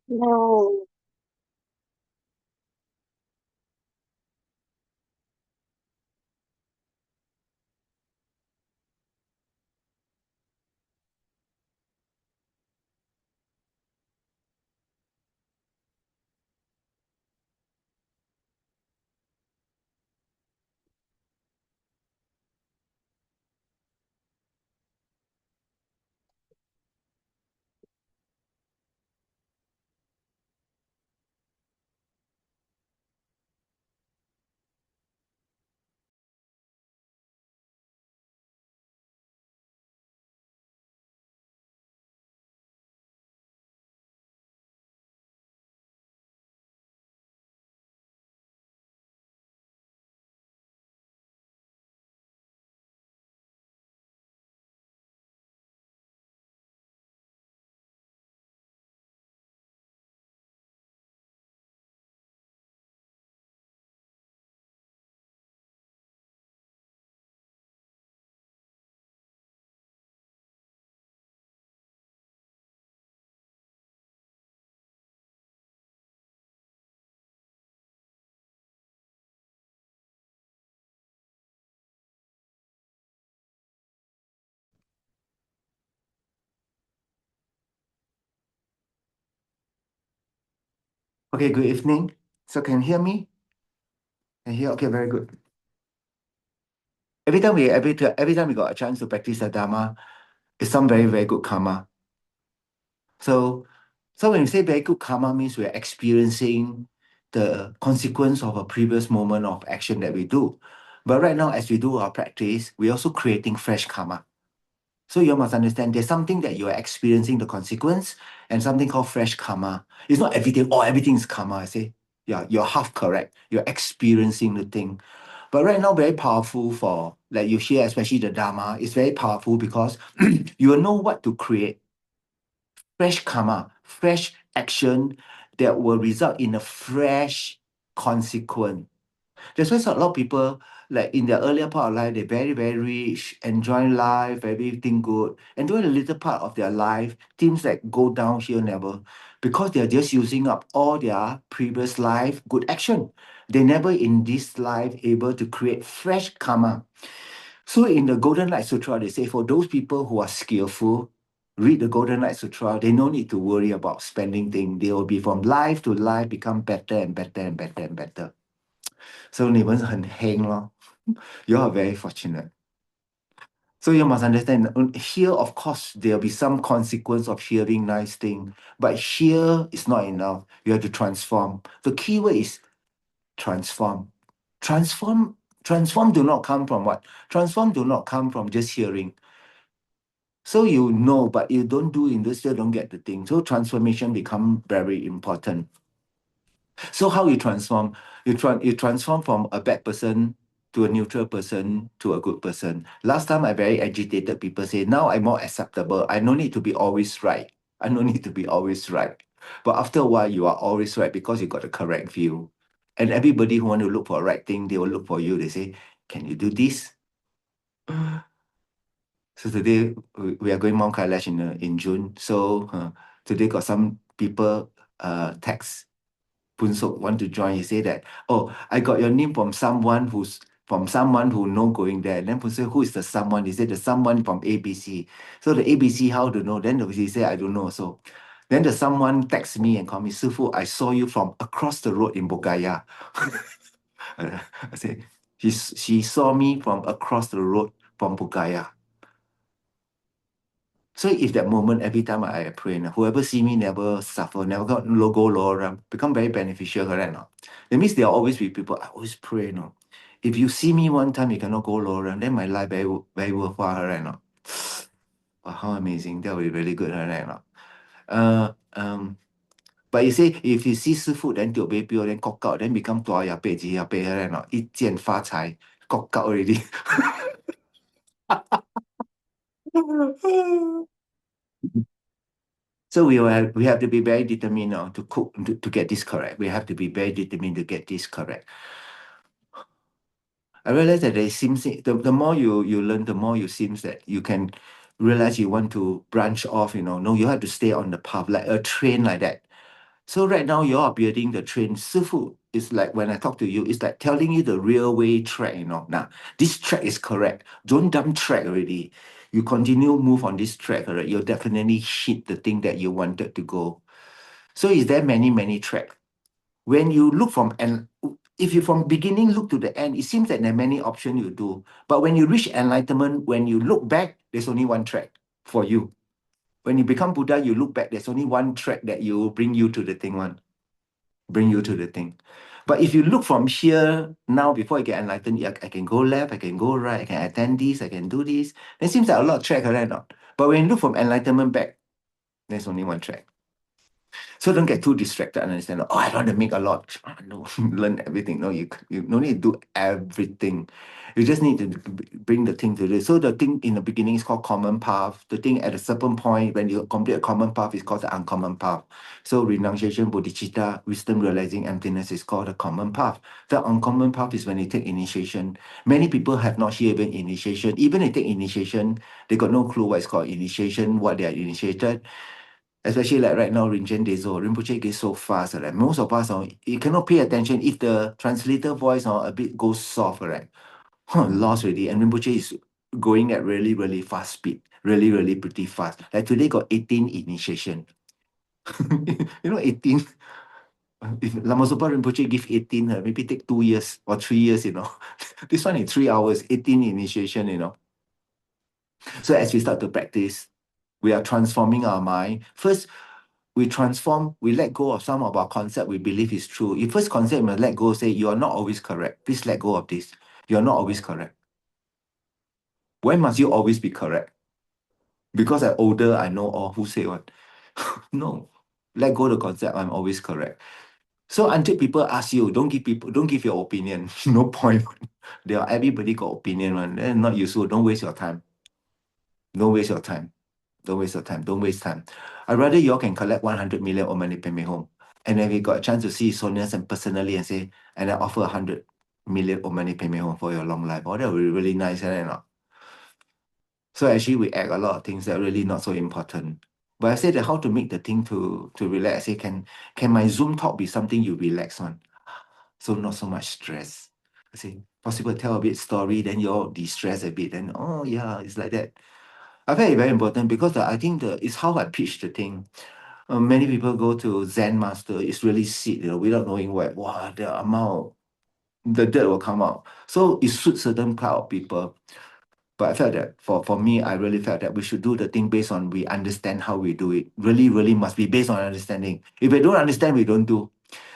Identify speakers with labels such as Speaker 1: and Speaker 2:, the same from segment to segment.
Speaker 1: No.
Speaker 2: Okay, good evening. So can you hear me? Can you hear? Okay, very good. Every time we got a chance to practice the Dharma, it's some very, very good karma. So when you say very good karma means we're experiencing the consequence of a previous moment of action that we do. But right now, as we do our practice, we're also creating fresh karma. So you must understand there's something that you're experiencing the consequence and something called fresh karma. It's not everything, everything is karma. I say, yeah, you're half correct. You're experiencing the thing. But right now, very powerful for, like you hear, especially the Dharma, it's very powerful because you will know what to create. Fresh karma, fresh action that will result in a fresh consequence. That's why a lot of people, like in their earlier part of life, they're very, very rich, enjoying life, everything good. And during the later part of their life, things like go downhill never, because they're just using up all their previous life good action. They never in this life able to create fresh karma. So in the Golden Light Sutra, they say for those people who are skillful, read the Golden Light Sutra, they no need to worry about spending things. They will be from life to life, become better and better and better and better. So 你们很 heng 咯. You are very fortunate. So you must understand, here of course there'll be some consequence of hearing nice thing, but here is not enough. You have to transform. The key word is transform. Transform do not come from what? Transform do not come from just hearing. So you know, but you don't do in this, you don't get the thing. So transformation become very important. So how you transform? You transform from a bad person to a neutral person to a good person. Last time I very agitated people say, now I'm more acceptable. I no need to be always right. I no need to be always right. But after a while, you are always right because you got the correct view. And everybody who want to look for a right thing, they will look for you. They say, can you do this? So today we are going Mount Kailash in June. So today got some people text Punsok want to join. He say that, oh, I got your name from someone who know going there. And then Punsok, who is the someone? He said the someone from ABC. So the ABC, how to know? Then he say, I don't know. So then the someone text me and call me, Sifu, I saw you from across the road in Bogaya. I say, she saw me from across the road from Bogaya. So if that moment, every time I pray, whoever see me never suffer, never got logo lower, become very beneficial, correct? No? That means there will always be people, I always pray, no? If you see me one time, you cannot go lower, then my life very, very worthwhile, right? No? Wow, how amazing. That would be really good, right? No? Uh, um, but you say, if you see seafood, then to baby, then cock out, then become tua ya pei, ji ya pei, right? No? 一见发财, cock out already. So we have to be very determined now to cook to get this correct. We have to be very determined to get this correct. I realize that it seems the more you learn, the more you seems that you can realize you want to branch off. No, you have to stay on the path like a train like that. So right now you are building the train. Sifu is like when I talk to you, it's like telling you the railway track. Now this track is correct. Don't dump track already. You continue move on this track, alright? You'll definitely hit the thing that you wanted to go. So is there many track? When you look from and if you from beginning look to the end, it seems that there are many options you do. But when you reach enlightenment, when you look back, there's only one track for you. When you become Buddha, you look back, there's only one track that you bring you to the thing one. Bring you to the thing. But if you look from here now, before I get enlightened, I can go left, I can go right, I can attend this, I can do this. It seems like a lot of track, right? Not. But when you look from enlightenment back, there's only one track. So don't get too distracted and understand, oh, I want to make a lot. No, learn everything. No, you no need to do everything. You just need to bring the thing to this. So the thing in the beginning is called common path. The thing at a certain point, when you complete a common path, is called the uncommon path. So renunciation, bodhicitta, wisdom, realizing emptiness is called the common path. The uncommon path is when you take initiation. Many people have not here even initiation. Even they take initiation, they got no clue what is called initiation, what they are initiated. Especially like right now, Rinchen Dezo, Rinpoche gets so fast. Like most of us, you cannot pay attention if the translator voice a bit goes soft, right? Lost already. And Rinpoche is going at really fast speed. Really pretty fast. Like today got 18 initiation. 18. If Lama Zopa Rinpoche give 18, maybe take 2 years or 3 years, This one in 3 hours, 18 initiation. So as we start to practice, we are transforming our mind. First, we transform, we let go of some of our concept we believe is true. If first concept we must let go, say, you are not always correct. Please let go of this. You are not always correct. Why must you always be correct? Because I'm older, I know all. Who say what? No. Let go the concept, I'm always correct. So until people ask you, don't give your opinion. No point. Everybody got opinion, man. They're not useful. Don't waste your time. Don't waste your time. Don't waste your time. Don't waste time. I'd rather you all can collect 100 million or money pay me home. And then we got a chance to see Sonia and personally and say, and I offer 100 million or money pay me home for your long life. Oh, that would be really nice, right? So actually we act a lot of things that are really not so important. But I say that how to make the thing to relax. I say, can my Zoom talk be something you relax on? So not so much stress. I say, possible tell a bit story, then you all de-stress a bit, then oh yeah, it's like that. I find it very important because I think it's how I pitch the thing. Many people go to Zen master, it's really sit, without knowing what, wow, the dirt will come out. So it suits certain kind of people. But I felt that for me, I really felt that we should do the thing based on we understand how we do it. Really must be based on understanding. If we don't understand, we don't do.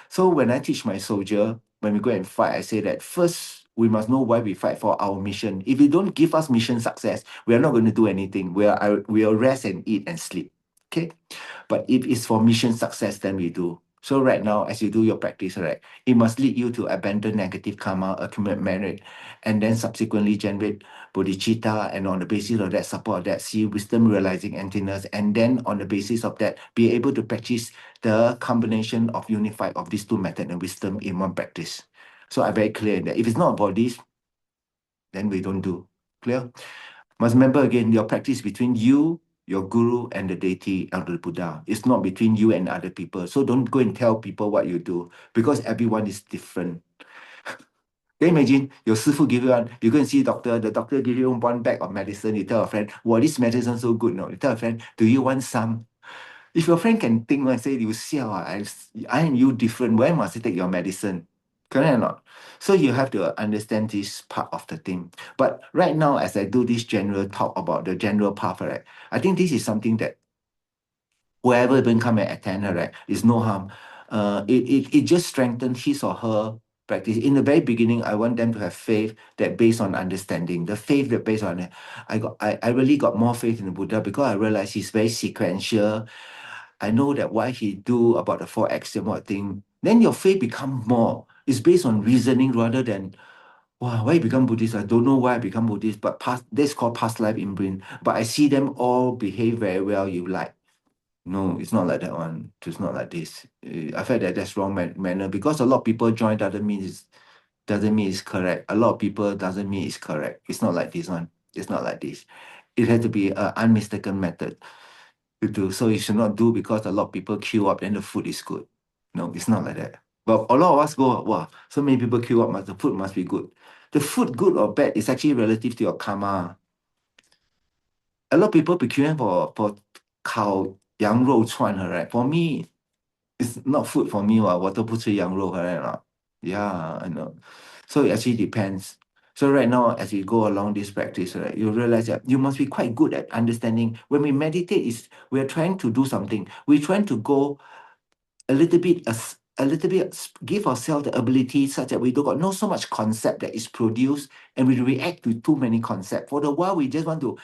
Speaker 2: So when I teach my soldier, when we go and fight, I say that first, we must know why we fight for our mission. If you don't give us mission success, we are not going to do anything. We'll rest and eat and sleep. Okay? But if it's for mission success, then we do. So right now, as you do your practice, right, it must lead you to abandon negative karma, accumulate merit, and then subsequently generate bodhicitta, and on the basis of that, support that, see wisdom realizing emptiness, and then on the basis of that, be able to practice the combination of unified of these two methods and wisdom in one practice. So I'm very clear that if it's not about this, then we don't do. Clear? Must remember again, your practice between you, your guru and the deity and the Buddha. It's not between you and other people. So don't go and tell people what you do because everyone is different. Can you imagine your sifu give you one, you go and see doctor, the doctor give you one bag of medicine, you tell a friend, wow, this medicine so good, no? You tell a friend, do you want some? If your friend can think and say, you siao, I and you different, why must I take your medicine? Correct or not? So you have to understand this part of the thing. But right now, as I do this general talk about the general path, right, I think this is something that whoever even come and attend her, right, is no harm. It just strengthens his or her practice. In the very beginning, I want them to have faith that based on understanding. The faith that based on it. I really got more faith in the Buddha because I realized he's very sequential. I know that what he do about the four axiom thing. Then your faith become more. It's based on reasoning rather than wow, why I become Buddhist? I don't know why I become Buddhist, but past that's called past life imprint. But I see them all behave very well. You like. No, it's not like that one. It's not like this. I felt that that's wrong manner because a lot of people join doesn't mean it's correct. A lot of people doesn't mean it's correct. It's not like this one. It's not like this. It has to be an unmistaken method to do. So you should not do because a lot of people queue up and the food is good. No, it's not like that. But a lot of us go, wow, so many people queue up, the food must be good. The food, good or bad, is actually relative to your karma. A lot of people be queuing for 烤羊肉串, right? For me, it's not food for me. 我都不吃羊肉, correct or not? Yeah, I know. So it actually depends. So right now, as we go along this practice, right, you realize that you must be quite good at understanding. When we meditate, we're trying to do something. We're trying to go a little bit, give ourselves the ability such that we don't got no so much concept that is produced and we react to too many concepts. For the while, we just want to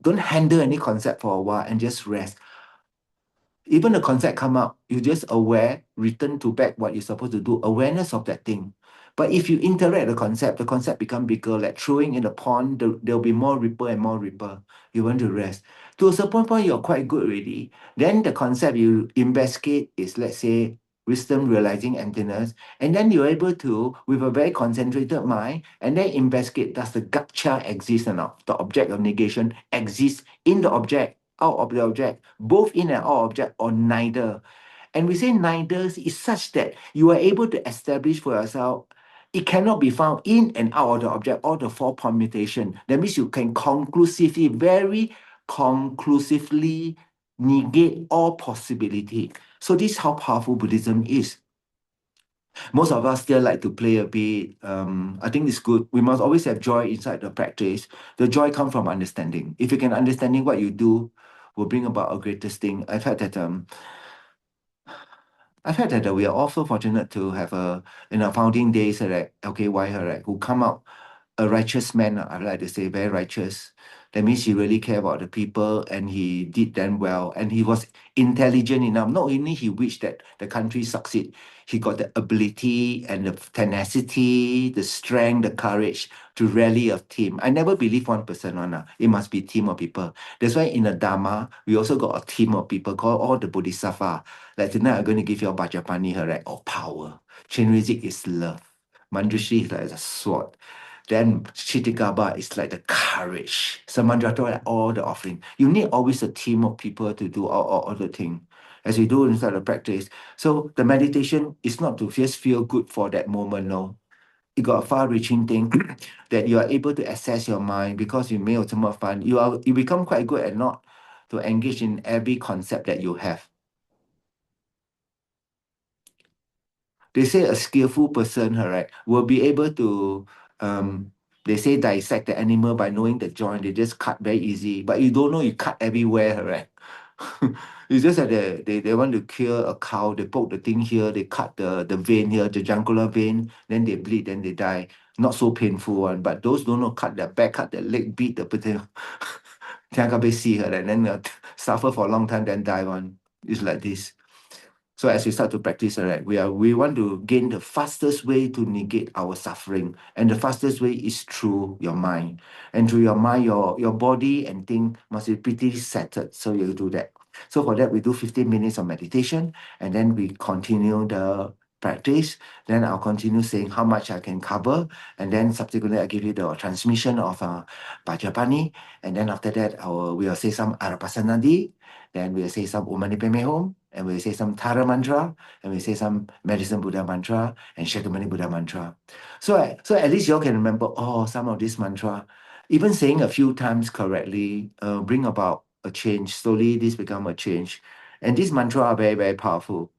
Speaker 2: don't handle any concept for a while and just rest. Even the concept come up, you just aware, return to back what you're supposed to do, awareness of that thing. But if you interact the concept become bigger, like throwing in a pond, there'll be more ripple and more ripple. You want to rest. To a certain point, you're quite good already. Then the concept you investigate is, let's say, wisdom, realizing emptiness. And then you're able to, with a very concentrated mind, and then investigate, does the gacha exist or not? The object of negation exists in the object, out of the object, both in and out of object, or neither. And we say neither is such that you are able to establish for yourself it cannot be found in and out of the object or the four permutation. That means you can conclusively, very conclusively negate all possibility. So this is how powerful Buddhism is. Most of us still like to play a bit. I think it's good. We must always have joy inside the practice. The joy comes from understanding. If you can understanding what you do, will bring about a greatest thing. I've heard that we are also fortunate to have in our founding days, right, LKY, right, who come out a righteous man, I like to say, very righteous. That means he really cared about the people and he did them well. And he was intelligent enough. Not only he wished that the country succeed, he got the ability and the tenacity, the strength, the courage to rally a team. I never believe one person. It must be a team of people. That's why in the Dharma, we also got a team of people called all the Bodhisattva. Like tonight, I'm going to give you a Vajrapani, right? Of power. Chenrezig is love. Manjushri is like a sword. Then Chitikaba is like the courage. Samandrato like all the offering. You need always a team of people to do all the thing as you do inside the practice. So the meditation is not to just feel good for that moment, no. It got a far-reaching thing that you are able to assess your mind because you 没有这么烦. You become quite good at not to engage in every concept that you have. They say a skillful person, right, will be able to, they say dissect the animal by knowing the joint. They just cut very easy, but you don't know you cut everywhere, right? It's just that they want to kill a cow, they poke the thing here, they cut the vein here, the jugular vein, then they bleed, then they die. Not so painful one, but those don't know cut their back, cut their leg, beat the potato. And then suffer for a long time, then die one. It's like this. So as we start to practice, right, we want to gain the fastest way to negate our suffering. And the fastest way is through your mind. And through your mind, your body and thing must be pretty settled. So you do that. So for that, we do 15 minutes of meditation, and then we continue the practice, then I'll continue saying how much I can cover, and then subsequently I give you the transmission of Vajrapani, and then after that we'll say some Arapasanadi, then we'll say some Om Mani Padme Hum, and we'll say some Tara mantra, and we'll say some Medicine Buddha mantra and Sakyamuni Buddha mantra. So at least you all can remember some of this mantra. Even saying a few times correctly bring about a change. Slowly this become a change. And these mantra are very, very powerful.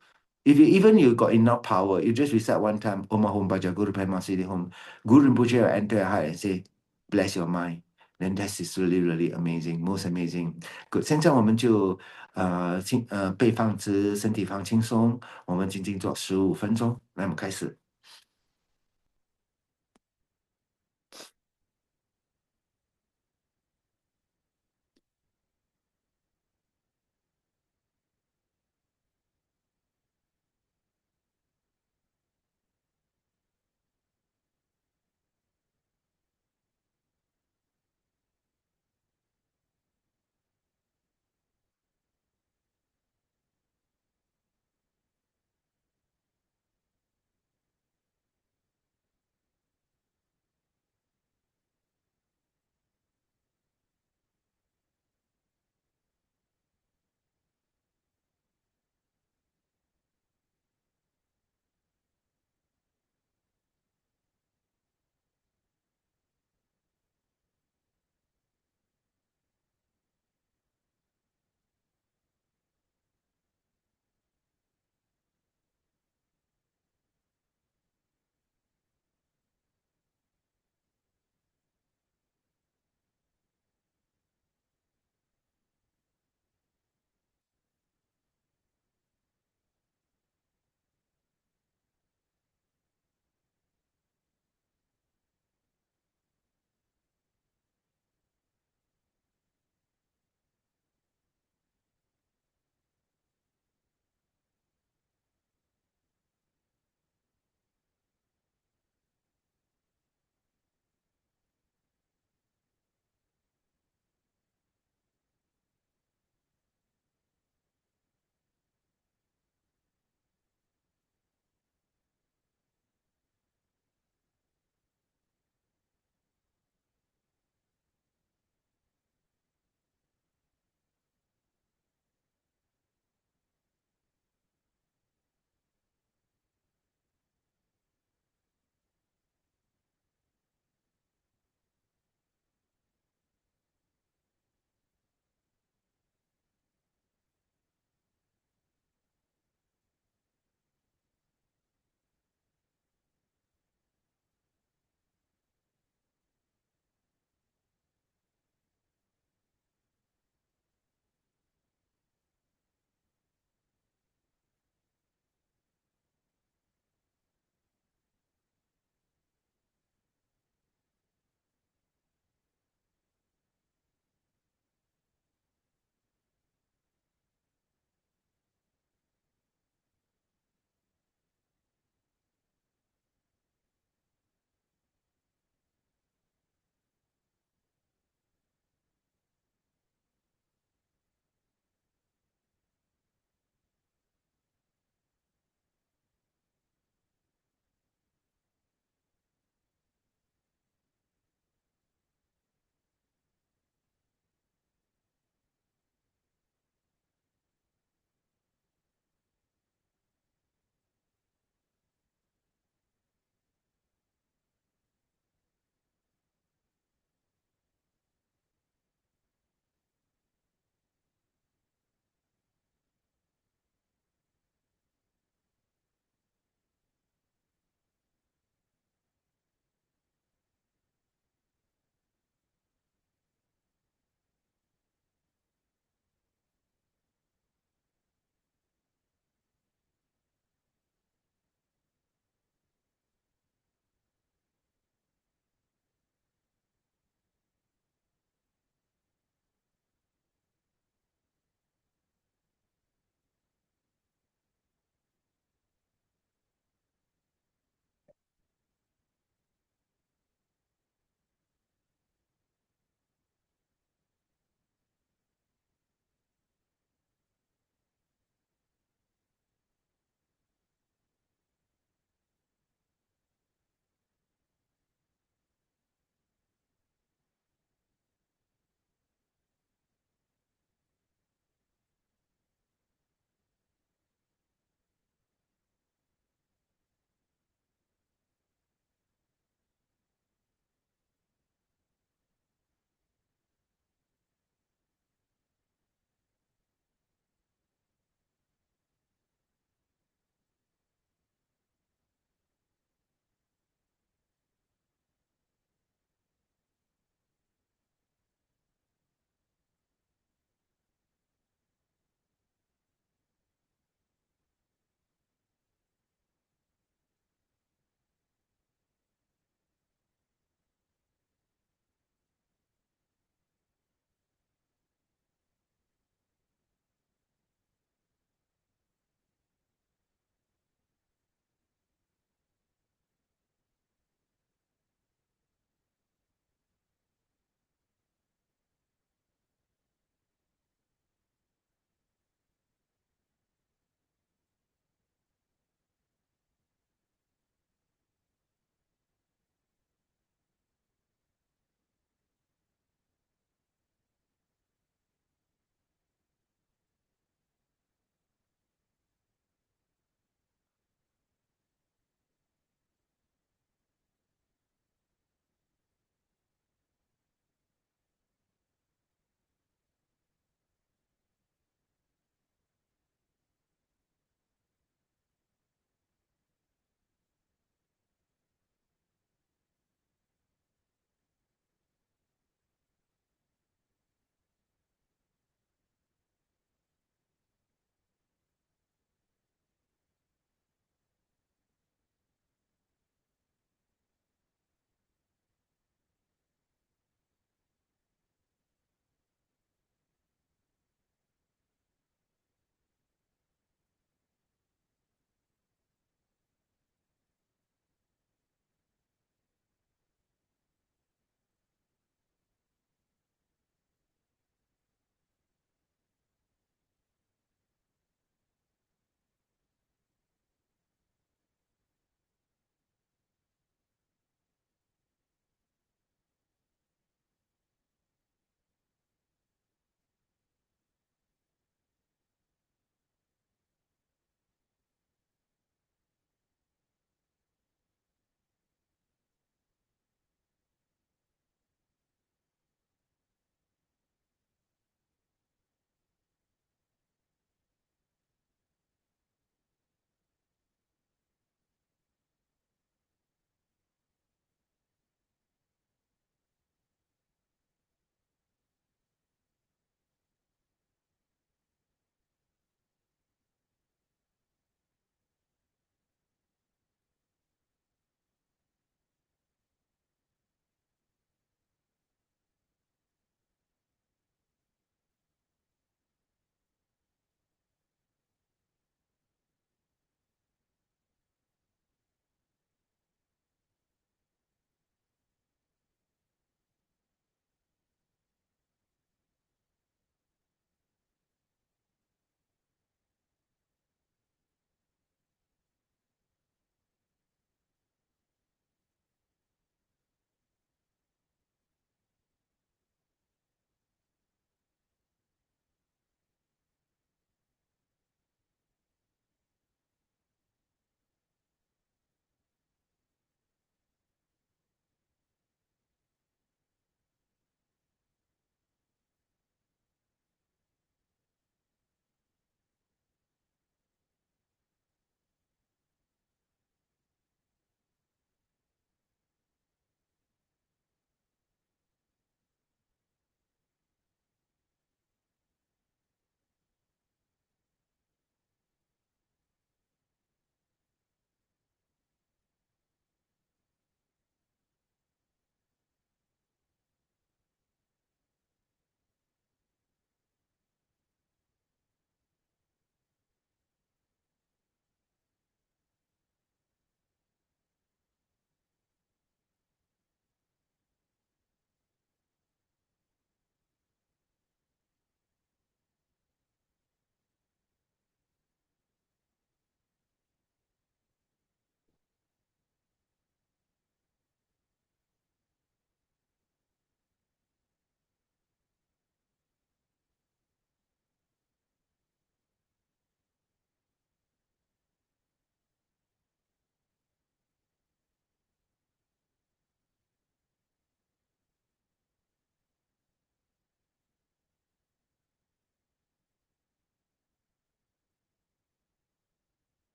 Speaker 2: If you got enough power, you just recite one time, Om Hum Bhaja Guru Padma Siddhi Hum. Guru Rinpoche will enter your heart and say, bless your mind. Then that is really, really amazing, most amazing. Good. 现在我们就背放直，身体放轻松，我们静静做15分钟。来，我们开始。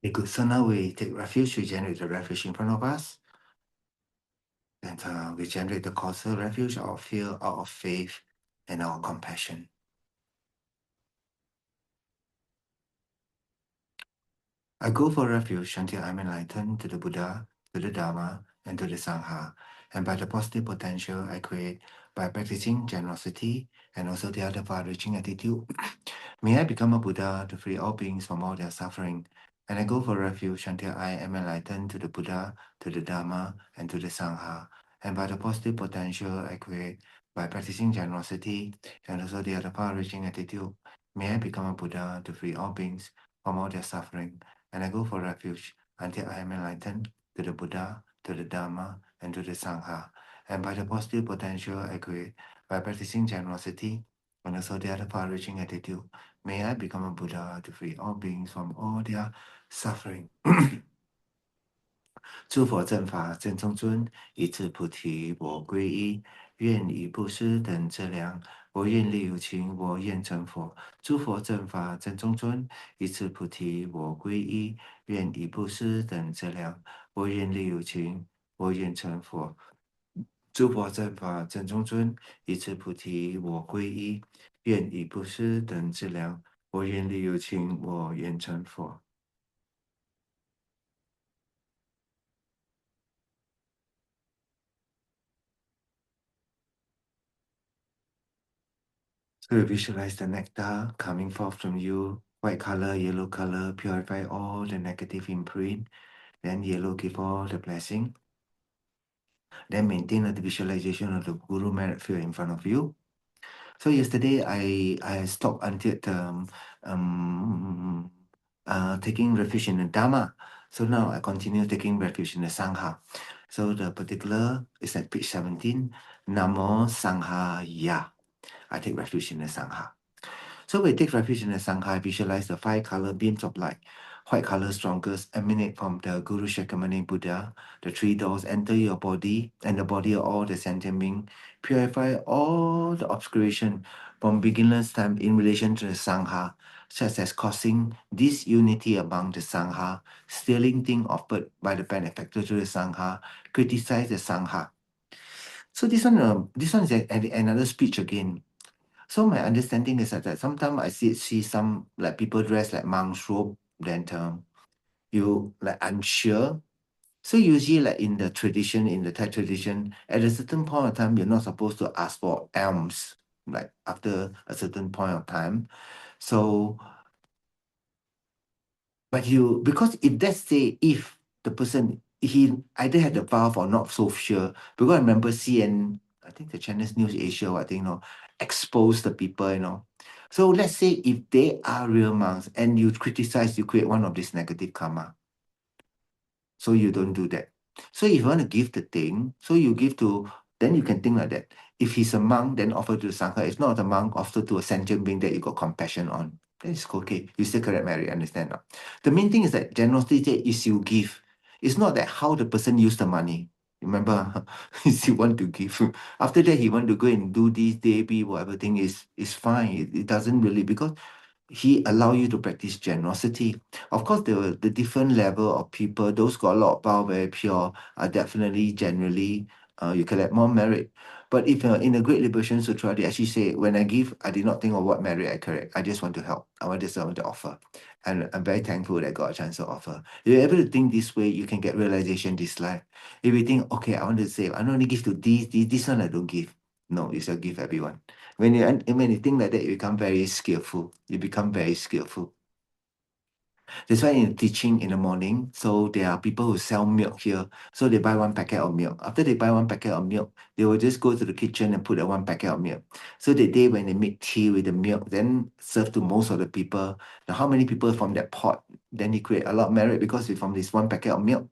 Speaker 2: Okay, good. So now we take refuge, we generate the refuge in front of us. And we generate the causal refuge out of fear, out of faith, and out of compassion. I go for refuge until I'm enlightened to the Buddha, to the Dharma, and to the Sangha. And by the positive potential I create by practicing generosity and also the other far-reaching attitude, may I become a Buddha to free all beings from all their suffering. And I go for refuge until I am enlightened to the Buddha, to the Dharma, and to the Sangha. And by the positive potential I create by practicing generosity and also the other far-reaching attitude, may I become a Buddha to free all beings from all their suffering. And I go for refuge until I am enlightened to the Buddha, to the Dharma, and to the Sangha. And by the positive potential I create by practicing generosity and also the other far-reaching attitude, may I become a Buddha to free all beings from all their suffering. 诸佛正法正中尊，一切菩提我归依，愿以布施等资粮，我愿力有情，我愿成佛。诸佛正法正中尊，一切菩提我归依，愿以布施等资粮，我愿力有情，我愿成佛。诸佛正法正中尊，一切菩提我归依，愿以布施等资粮，我愿力有情，我愿成佛。So you visualize the nectar coming forth from you, white color, yellow color, purify all the negative imprint. Then yellow give all the blessing. Then maintain the visualization of the Guru merit field in front of you. So yesterday I stopped until taking refuge in the Dharma. So now I continue taking refuge in the Sangha. So the particular is at page 17. Namo Sangha Ya. I take refuge in the Sangha. So we take refuge in the Sangha, visualize the 5 color beams of light. White color strongest emanate from the Guru Sakyamuni Buddha. The 3 doors enter your body and the body of all the sentient beings. Purify all the obscuration from beginner's time in relation to the Sangha, such as causing disunity among the Sangha, stealing things offered by the benefactor to the Sangha, criticize the Sangha. So this one is another speech again. So my understanding is that sometimes I see some like people dress like monk's robe, then you like unsure. So usually like in the tradition, in the Thai tradition, at a certain point of time, you're not supposed to ask for alms, like after a certain point of time. So, but because if let's say if the person, he either had the vow or not so sure, because I remember I think the Chinese News Asia, I think, expose the people, So let's say if they are real monks and you criticize, you create one of this negative karma. So you don't do that. So if you want to give the thing, so you give then you can think like that. If he's a monk, then offer to the Sangha. If not a monk, offer to a sentient being that you got compassion on. Then it's okay. You still correct Mary, understand? Not? The main thing is that generosity is you give. It's not that how the person use the money. Remember, is he want to give. After that, he want to go and do this, DAB, whatever thing is fine. It doesn't really, because he allow you to practice generosity. Of course, the different level of people, those got a lot of power, very pure, are definitely generally you collect more merit. But if in the Great Liberation Sutra, they actually say, when I give, I did not think of what merit I collect. I just want to help. I want to offer. And I'm very thankful that I got a chance to offer. If you're able to think this way, you can get realization this life. If you think, okay, I want to save, I only give to this one I don't give. No, you shall give everyone. When you think like that, you become very skillful. You become very skillful. That's why in teaching in the morning, so there are people who sell milk here. So they buy 1 packet of milk. After they buy 1 packet of milk, they will just go to the kitchen and put that 1 packet of milk. So the day when they make tea with the milk, then serve to most of the people. Now, how many people from that pot? Then you create a lot of merit because it's from this 1 packet of milk.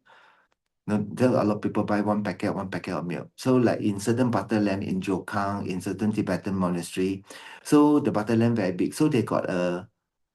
Speaker 2: No, there are a lot of people buy 1 packet of milk. So like in certain butter lamp in Jokang, in certain Tibetan monastery, so the butter lamp very big. So they got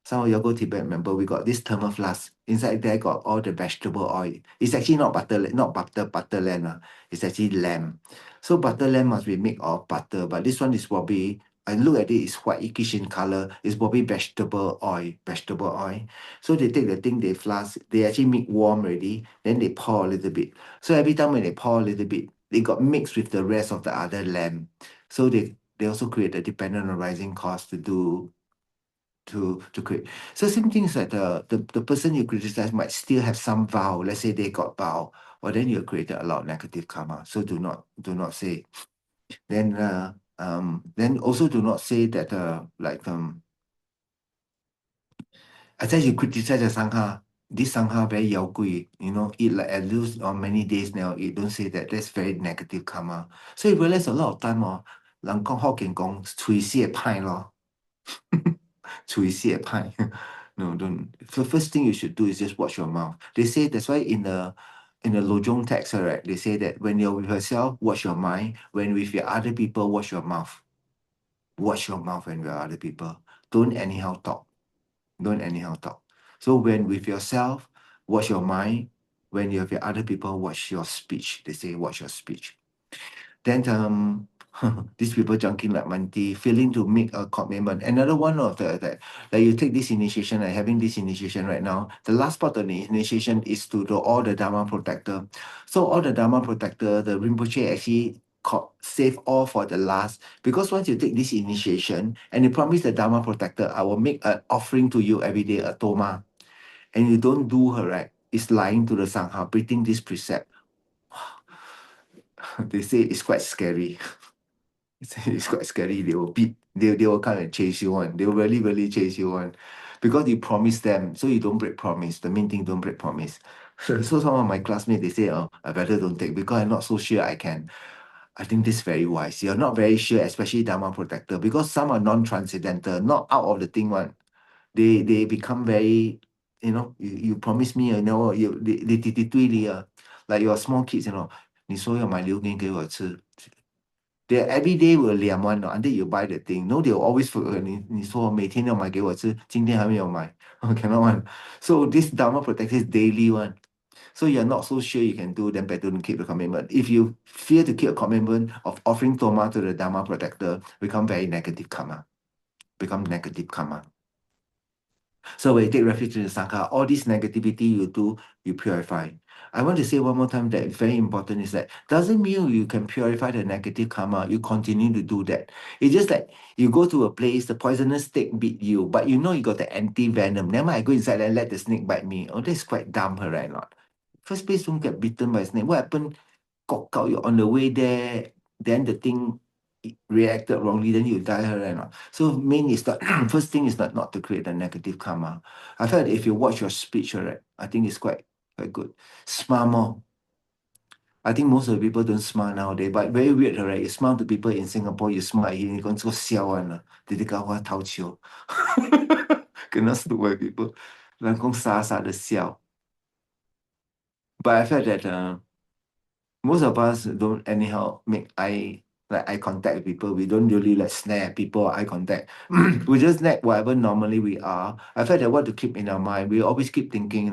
Speaker 2: some of you go Tibet, remember we got this thermal flask. Inside there got all the vegetable oil. It's actually not butter lamb. It's actually lamb. So butter lamb must be made of butter, but this one is probably I look at it, it's whitish in color. It's probably vegetable oil, vegetable oil. So they take the thing, they flask, they actually make warm already, then they pour a little bit. So every time when they pour a little bit, they got mixed with the rest of the other lamb. So they also create a dependent on rising cost to do to create. So same things like the person you criticize might still have some vow. Let's say they got vow, well then you created a lot of negative karma. So do not say. Then also do not say that I said you criticize the sangha. This sangha very yao gui, eat like at least on many days now. You don't say that. That's very negative karma. So you realize a lot of time, lang kong Hokkien gong, cui xie pai lo. Cui xie pai. No, don't. The first thing you should do is just watch your mouth. They say that's why in the Lojong text, right, they say that when you're with yourself, watch your mind. When with your other people, watch your mouth. Watch your mouth when with other people. Don't anyhow talk. Don't anyhow talk. So when with yourself, watch your mind. When you're with other people, watch your speech. They say watch your speech. Then these people junking like Manti, failing to make a commitment. Another one of the that like you take this initiation and having this initiation right now. The last part of the initiation is to do all the Dharma protector. So all the Dharma protector, the Rinpoche actually save all for the last, because once you take this initiation and you promise the Dharma protector, I will make an offering to you every day, a toma, and you don't do her right, it's lying to the Sangha, breaking this precept. They say it's quite scary. It's quite scary. They will beat, they will come and chase you on. They will really, really chase you on. Because you promise them, so you don't break promise. The main thing, don't break promise. So some of my classmates, they say, oh, I better don't take because I'm not so sure I can. I think this is very wise. You're not very sure, especially Dharma protector, because some are non-transcendental, not out of the thing one. They become very, you promise me, they like your small kids, 你说要买榴莲给我吃. They every day will liam one until you buy the thing. No, they'll always forget. 你说每天要买给我吃，今天还没有买. Cannot one. So this Dharma protector is daily one. So you're not so sure you can do, then better don't keep the commitment. If you fear to keep a commitment of offering toma to the Dharma protector, become very negative karma. Become negative karma. So when you take refuge in the Sangha, all this negativity you do, you purify. I want to say one more time that very important is that doesn't mean you can purify the negative karma, you continue to do that. It's just like you go to a place, the poisonous snake bit you, but you know you got the anti-venom. Never mind, I go inside and let the snake bite me. Oh, that's quite dumb, right? Not. First place don't get bitten by a snake. What happened? Cock out, you're on the way there, then the thing reacted wrongly, then you die her and all. So main is that first thing is not to create a negative karma. I felt if you watch your speech, right, I think it's quite good. Smile more. I think most of the people don't smile nowadays, but very weird, right? You smile to people in Singapore, you smile at him, you go xiao one, they got what tao chiu. Cannot look at people. 人讲傻傻的笑. But I felt that most of us don't anyhow make eye contact with people. We don't really like snap people eye contact. We just let whatever normally we are. I felt that what to keep in our mind. We always keep thinking,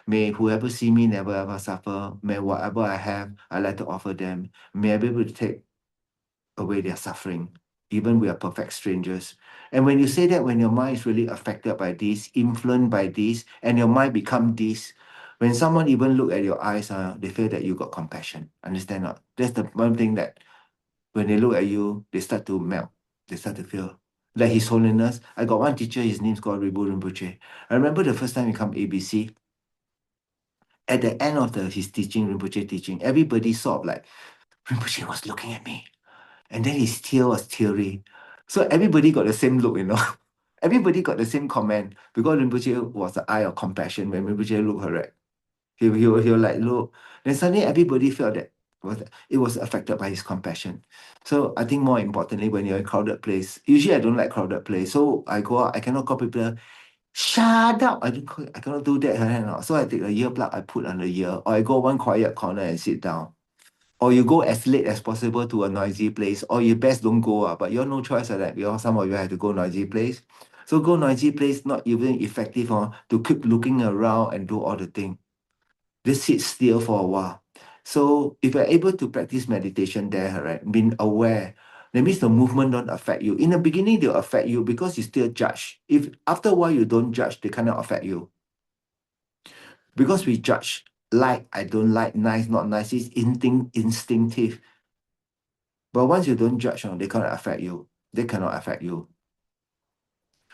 Speaker 2: may whoever see me never ever suffer. May whatever I have, I like to offer them. May I be able to take away their suffering, even we are perfect strangers. And when you say that, when your mind is really affected by this, influenced by this, and your mind become this, when someone even look at your eyes, they feel that you got compassion. Understand not? That's the one thing that when they look at you, they start to melt. They start to feel like His Holiness. I got one teacher, his name's called Ribu Rinpoche. I remember the first time he come ABC, at the end of his teaching, Rinpoche teaching, everybody sort of like, Rinpoche was looking at me. And then his tear was teary. So everybody got the same look. Everybody got the same comment because Rinpoche was the eye of compassion when Rinpoche looked her right. He'll like look. Then suddenly everybody felt that it was affected by his compassion. So I think more importantly, when you're in a crowded place, usually I don't like crowded place. So I go out, I cannot call people, shut up. I cannot do that. So I take a earplug, I put on the ear, or I go one quiet corner and sit down. Or you go as late as possible to a noisy place, or you best don't go. But you have no choice of that because some of you have to go noisy place. So go noisy place, not even effective to keep looking around and do all the thing. Just sit still for a while. So if you're able to practice meditation there, right, being aware, That means the movement don't affect you. In the beginning, they'll affect you because you still judge. If after a while you don't judge, they cannot affect you. Because we judge, like, I don't like, nice, not nice, it's instinctive. But once you don't judge, they cannot affect you. They cannot affect you.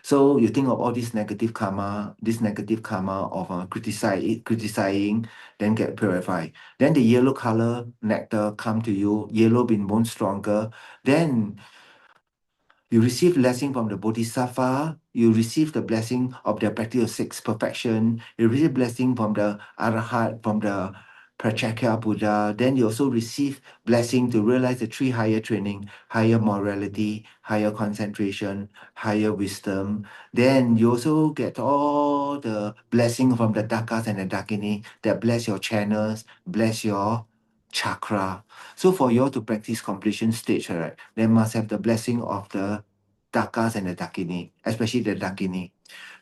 Speaker 2: So you think of all this negative karma of criticizing, then get purified. Then the yellow color nectar come to you, yellow being more stronger. Then you receive blessing from the Bodhisattva. You receive the blessing of the practice of six perfection. You receive blessing from the Arahat, from the Pratyeka Buddha. Then you also receive blessing to realize the three higher training, higher morality, higher concentration, higher wisdom. Then you also get all the blessing from the Dakas and the Dakini that bless your channels, bless your chakra. So for you all to practice completion stage, right, they must have the blessing of the Dakas and the Dakini, especially the Dakini.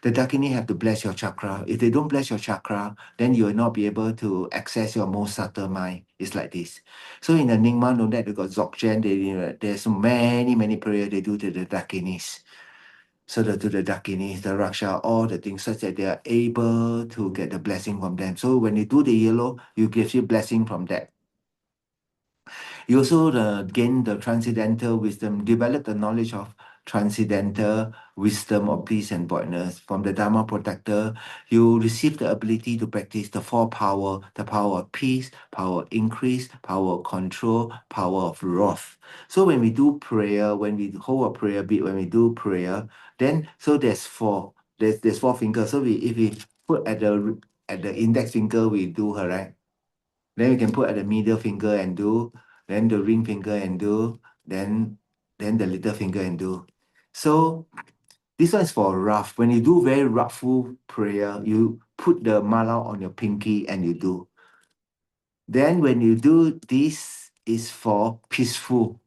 Speaker 2: The Dakini have to bless your chakra. If they don't bless your chakra, then you will not be able to access your most subtle mind. It's like this. So in the Nyingma, know that they got Dzogchen, there's many prayer they do to the Dakinis. So to the Dakinis, the Raksha, all the things such that they are able to get the blessing from them. So when you do the yellow, you give you blessing from that. You also gain the transcendental wisdom, develop the knowledge of transcendental wisdom of peace and voidness. From the Dharma protector, you receive the ability to practice the four power, the power of peace, power of increase, power of control, power of wrath. So when we do prayer, when we hold a prayer beat, when we do prayer, then so there's four. There's four fingers. So if we put at the index finger, we do her, right? Then we can put at the middle finger and do, then the ring finger and do, then the little finger and do. So this one is for rough. When you do very roughful prayer, you put the mala on your pinky and you do. Then when you do this is for peaceful.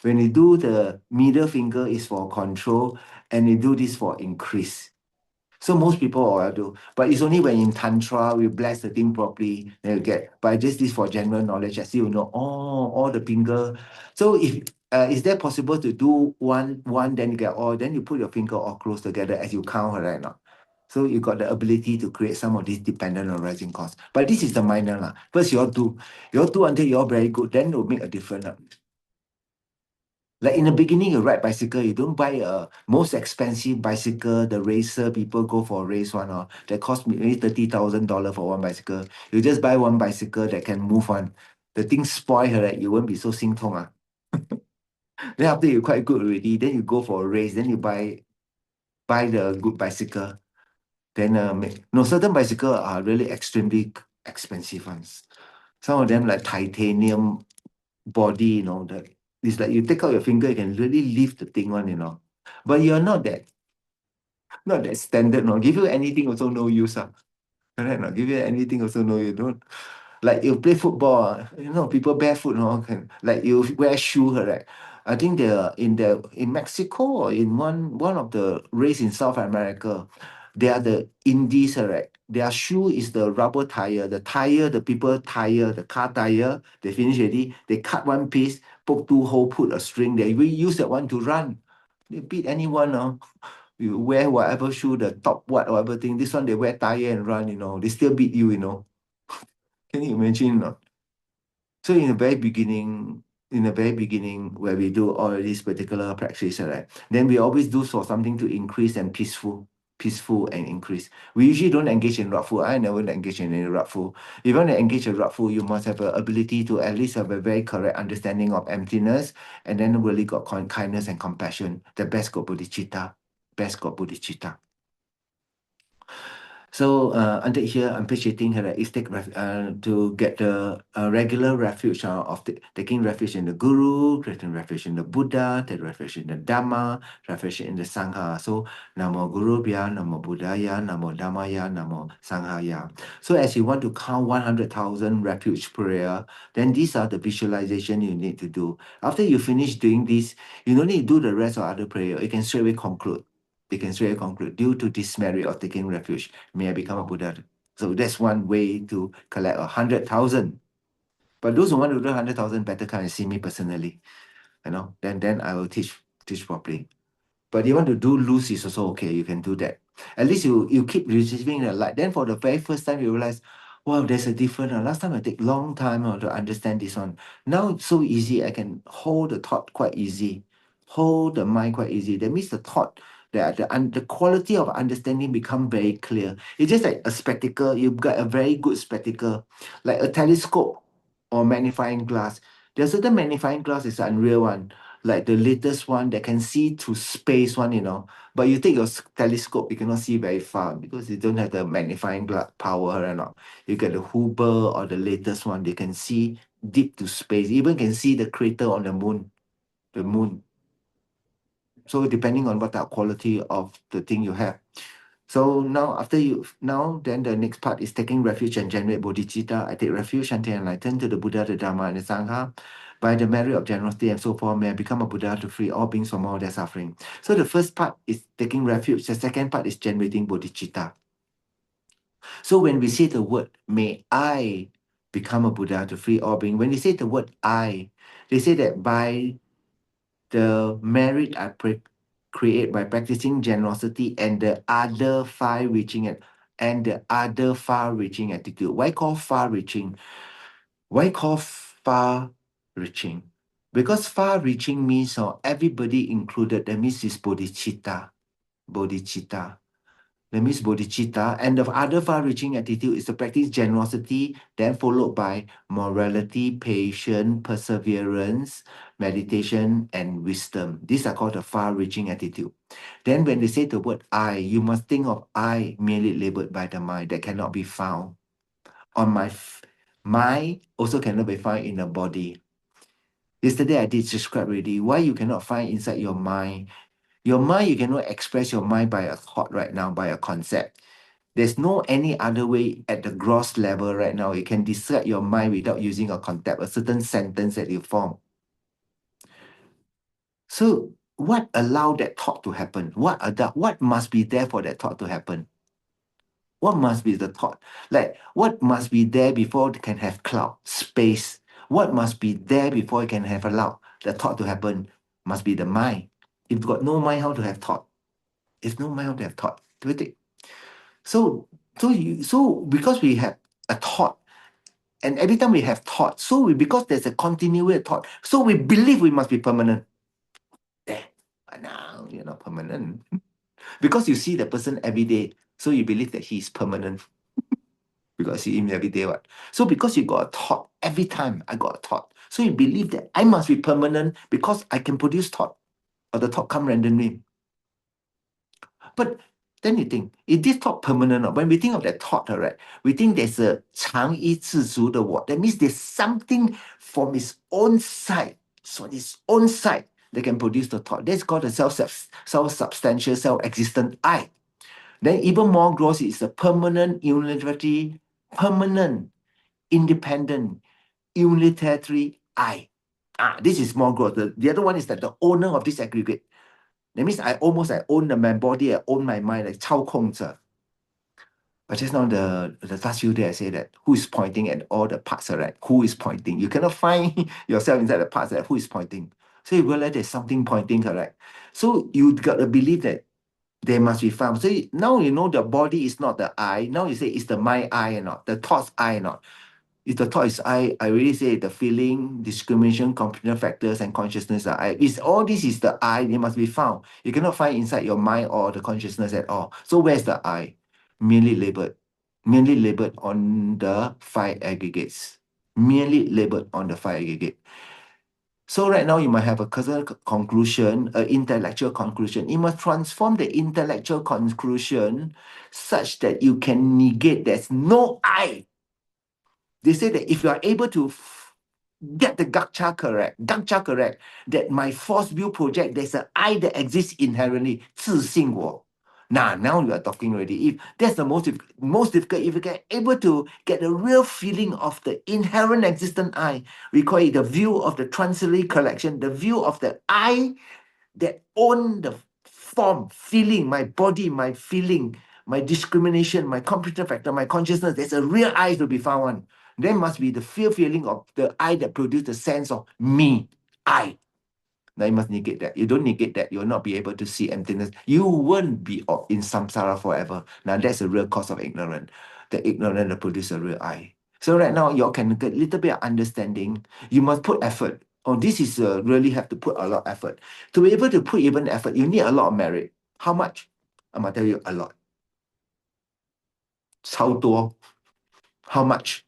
Speaker 2: When you do the middle finger is for control, and you do this for increase. So most people will do, but it's only when in Tantra we bless the thing properly, then you get. But just this for general knowledge, as you know, all the finger. So if is that possible to do one, then you get all, then you put your finger all close together as you count, right now. So you got the ability to create some of these dependent on rising costs. But this is the minor lah. First you all do until you're very good, then it will make a difference. Like in the beginning, you ride bicycle, you don't buy a most expensive bicycle, the racer people go for a race one, or that cost me maybe $30,000 for one bicycle. You just buy one bicycle that can move on. The thing spoil, right? You won't be so 心痛 ah. Then after you're quite good already, then you go for a race, then you buy the good bicycle. Then no, certain bicycle are really extremely expensive ones. Some of them like titanium body, that it's like you take out your finger, you can really lift the thing on. But you're not that standard, no. Give you anything also no use. Correct, no? Give you anything also no use. Don't like you play football, people barefoot, no, can like you wear shoe, correct? I think in Mexico or in one of the race in South America, they are the Indies, correct? Their shoe is the rubber tire. The tire, the people tire, the car tire, they finish already. They cut one piece, poke two hole, put a string. They will use that one to run. They beat anyone, no? You wear whatever shoe, the top whatever thing. This one they wear tire and run, They still beat you. Can you imagine? No? So in the very beginning, where we do all these particular practice, right? Then we always do for something to increase and peaceful and increase. We usually don't engage in wrathful. I never engage in any wrathful. If you want to engage in wrathful, you must have an ability to at least have a very correct understanding of emptiness, and then really got kindness and compassion. The best got bodhicitta. Best got bodhicitta. So under here, I'm appreciating her is to get the regular refuge of taking refuge in the Guru, taking refuge in the Buddha, taking refuge in the Dhamma, refuge in the Sangha. So Namo Guru Bhya, Namo Buddhaya, Namo Dhammaya, Namo Sanghaya. So as you want to count 100,000 refuge prayer, then these are the visualization you need to do. After you finish doing this, you don't need to do the rest of other prayer. You can straight away conclude. They can straight conclude, due to this merit of taking refuge, may I become a Buddha. So that's one way to collect 100,000. But those who want to do 100,000 better come and see me personally. then I will teach properly. But you want to do loose is also okay. You can do that. At least you keep receiving the light. Then for the very first time you realize, wow, there's a difference. Last time I take long time to understand this one. Now it's so easy. I can hold the thought quite easy, hold the mind quite easy. That means the thought, the quality of understanding become very clear. It's just like a spectacle. You've got a very good spectacle, like a telescope or magnifying glass. There's certain magnifying glass is an unreal one, like the latest one that can see to space one. But you take your telescope, you cannot see very far because you don't have the magnifying glass power or not. You get the Hubble or the latest one, they can see deep to space. Even can see the crater on the moon. The moon. So depending on what the quality of the thing you have. So then the next part is taking refuge and generate bodhicitta. I take refuge until enlightened to the Buddha, the Dharma, and the Sangha. By the merit of generosity and so forth, may I become a Buddha to free all beings from all their suffering. So the first part is taking refuge. The second part is generating bodhicitta. So when we say the word, may I become a Buddha to free all beings, when they say the word I, they say that by the merit I create by practicing generosity and the other far-reaching attitude. Why call far-reaching? Why call far-reaching? Because far-reaching means everybody included. That means it's bodhicitta. Bodhicitta. That means bodhicitta. And the other far-reaching attitude is to practice generosity, then followed by morality, patience, perseverance, meditation, and wisdom. These are called the far-reaching attitude. Then when they say the word I, you must think of I merely labeled by the mind that cannot be found. On my mind also cannot be found in the body. Yesterday I did describe already why you cannot find inside your mind. Your mind, you cannot express your mind by a thought right now, by a concept. There's no any other way at the gross level right now. You can describe your mind without using a concept, a certain sentence that you form. So what allowed that thought to happen? What must be there for that thought to happen? What must be the thought? Like, what must be there before it can have cloud, space? What must be there before it can have allowed the thought to happen? Must be the mind. If you've got no mind, how to have thought? If no mind, how to have thought? Do you think? So because we have a thought, and every time we have thought, because there's a continuous thought, so we believe we must be permanent. But now you're not permanent. Because you see the person every day, so you believe that he's permanent. Because you see him every day, what? So because you got a thought, every time I got a thought, so you believe that I must be permanent because I can produce thought, or the thought come randomly. But then you think, is this thought permanent? Or when we think of that thought, right, we think there's a 常一自足的我. That means there's something from its own side, so its own side that can produce the thought. That's called the self-substantial, self-existent I. Then even more gross is the permanent, independent, unitary I. This is more gross. The other one is that the owner of this aggregate. That means I own my body, I own my mind, like 操控者. But just now the last few days I say that who is pointing at all the parts, right? Who is pointing? You cannot find yourself inside the parts, right? Who is pointing? So you realize there's something pointing, correct? So you got to believe that they must be found. So now you know the body is not the I. Now you say it's the my I or not, the thoughts I or not. If the thought is I already say the feeling, discrimination, component factors, and consciousness are I. All this is the I, they must be found. You cannot find inside your mind or the consciousness at all. So where's the I? Merely labeled on the five aggregates. Merely labeled on the five aggregate. So right now you might have a causal conclusion, an intellectual conclusion. You must transform the intellectual conclusion such that you can negate there's no I. They say that if you are able to get the gakcha correct, that my force view project, there's an I that exists inherently, 自信我. Now you are talking already. If that's the most difficult, if you get able to get the real feeling of the inherent existent I, we call it the view of the transitory collection, the view of the I that own the form, feeling, my body, my feeling, my discrimination, my computer factor, my consciousness. There's a real I to be found one. There must be the feeling of the I that produces the sense of me, I. Now you must negate that. You don't negate that, you'll not be able to see emptiness. You won't be in samsara forever. Now that's the real cause of ignorance. The ignorant will produce a real I. So right now, you can get a little bit of understanding. You must put effort. Oh, this is really have to put a lot of effort. To be able to put even effort, you need a lot of merit. How much? I'm going to tell you a lot. 超多. How much?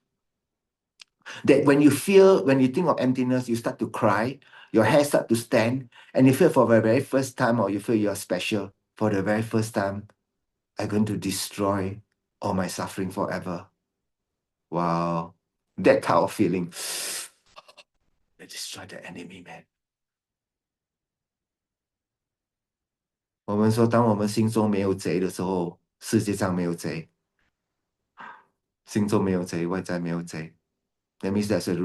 Speaker 2: That when you feel, when you think of emptiness, you start to cry, your hair start to stand, and you feel for the very first time, or you feel you're special for the very first time, I'm going to destroy all my suffering forever. Wow. That kind of feeling. They destroy the enemy, man. 我们说，当我们心中没有贼的时候，世界上没有贼。心中没有贼，外在没有贼。That means that's the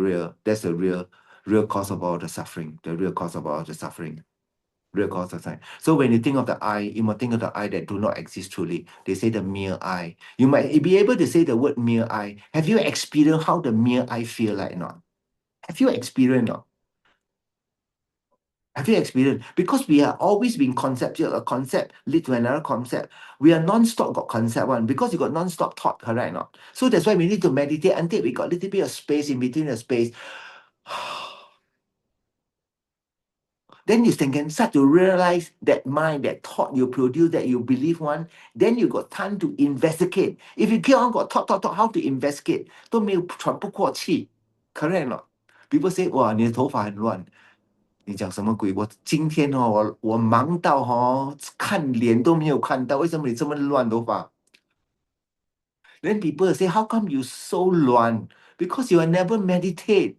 Speaker 2: real cause of all the suffering, the real cause of all the suffering, real cause of suffering. So when you think of the I, you must think of the I that do not exist truly. They say the mere I. You might be able to say the word mere I. Have you experienced how the mere I feel like or not? Have you experienced or not? Have you experienced? Because we are always being conceptual, a concept lead to another concept. We are non-stop got concept one because you got non-stop thought, correct or not? So that's why we need to meditate until we got a little bit of space in between the space. Then you can start to realize that mind, that thought you produce, that you believe one, then you got time to investigate. If you keep on got thought, how to investigate? 都没有喘不过气 correct or not? People say, 哇，你的头发很乱。你讲什么鬼？我今天哦，我忙到哦，看脸都没有看到，为什么你这么乱头发？Then people say, how come you so 乱 Because you never meditate.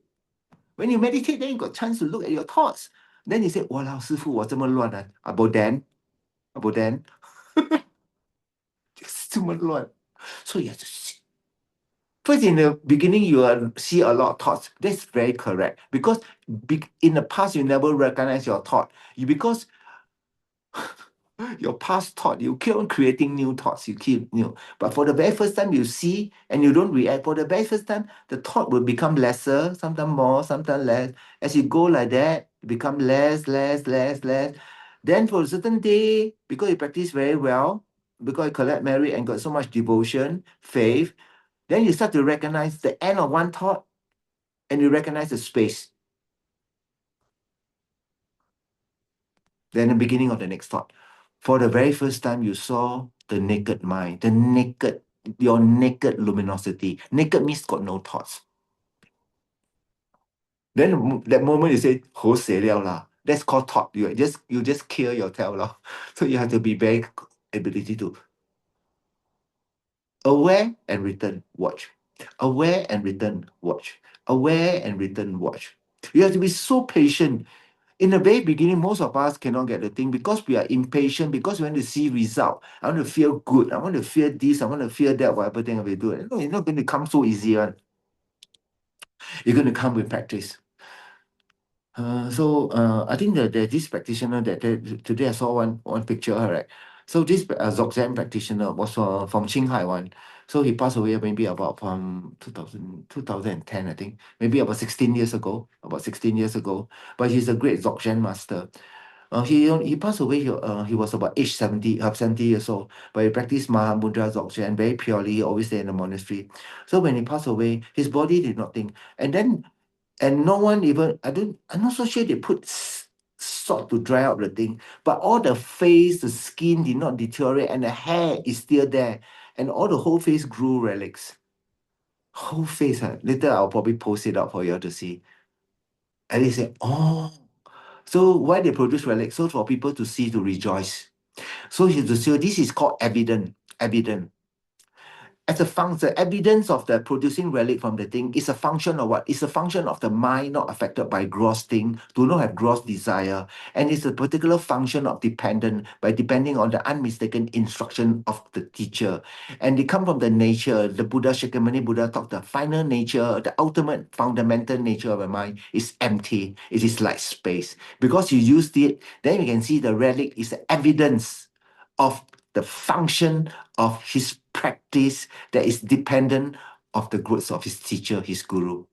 Speaker 2: When you meditate, then you got chance to look at your thoughts. Then you say, 哇，老师傅，我这么乱啊？About then, 就是这么乱。So you have to see. First, in the beginning, you see a lot of thoughts. That's very correct. Because in the past, you never recognize your thought. Because your past thought, you keep on creating new thoughts, you keep new. But for the very first time you see and you don't react, for the very first time, the thought will become lesser, sometimes more, sometimes less. As you go like that, it become less. Then for a certain day, because you practice very well, because you collect merit and got so much devotion, faith, then you start to recognize the end of one thought and you recognize the space. Then the beginning of the next thought. For the very first time, you saw the naked mind, your naked luminosity. Naked means got no thoughts. Then that moment you say, 好死了啦. That's called thought. You just kill your tail lah. So you have to be very ability to aware and return, watch. Aware and return, watch. Aware and return, watch. You have to be so patient. In the very beginning, most of us cannot get the thing because we are impatient, because we want to see result. I want to feel good. I want to feel this. I want to feel that, whatever thing we do. No, it's not going to come so easy. You're going to come with practice. I think that this practitioner today I saw one picture, right? So this Dzogchen practitioner was from Qinghai one. So he passed away maybe about from 2010, I think, maybe about 16 years ago, But he's a great Dzogchen master. He passed away. He was about age 70 years old. But he practiced Mahamudra Dzogchen very purely. He always stay in the monastery. So when he passed away, his body did not think. And no one even, I'm not so sure they put salt to dry out the thing, but all the face, the skin did not deteriorate and the hair is still there. And all the whole face grew relics. Whole face. Later I'll probably post it out for you all to see. And they say, oh, so why they produce relics? So for people to see, to rejoice. So this is called evident. As a function, evidence of the producing relic from the thing is a function of what? It's a function of the mind not affected by gross thing, do not have gross desire, and it's a particular function of depending on the unmistaken instruction of the teacher. And they come from the nature. The Buddha, Sakyamuni Buddha talked the final nature, the ultimate fundamental nature of a mind is empty. It is like space. Because you used it, then you can see the relic is evidence of the function of his practice that is dependent of the goods of his teacher, his guru.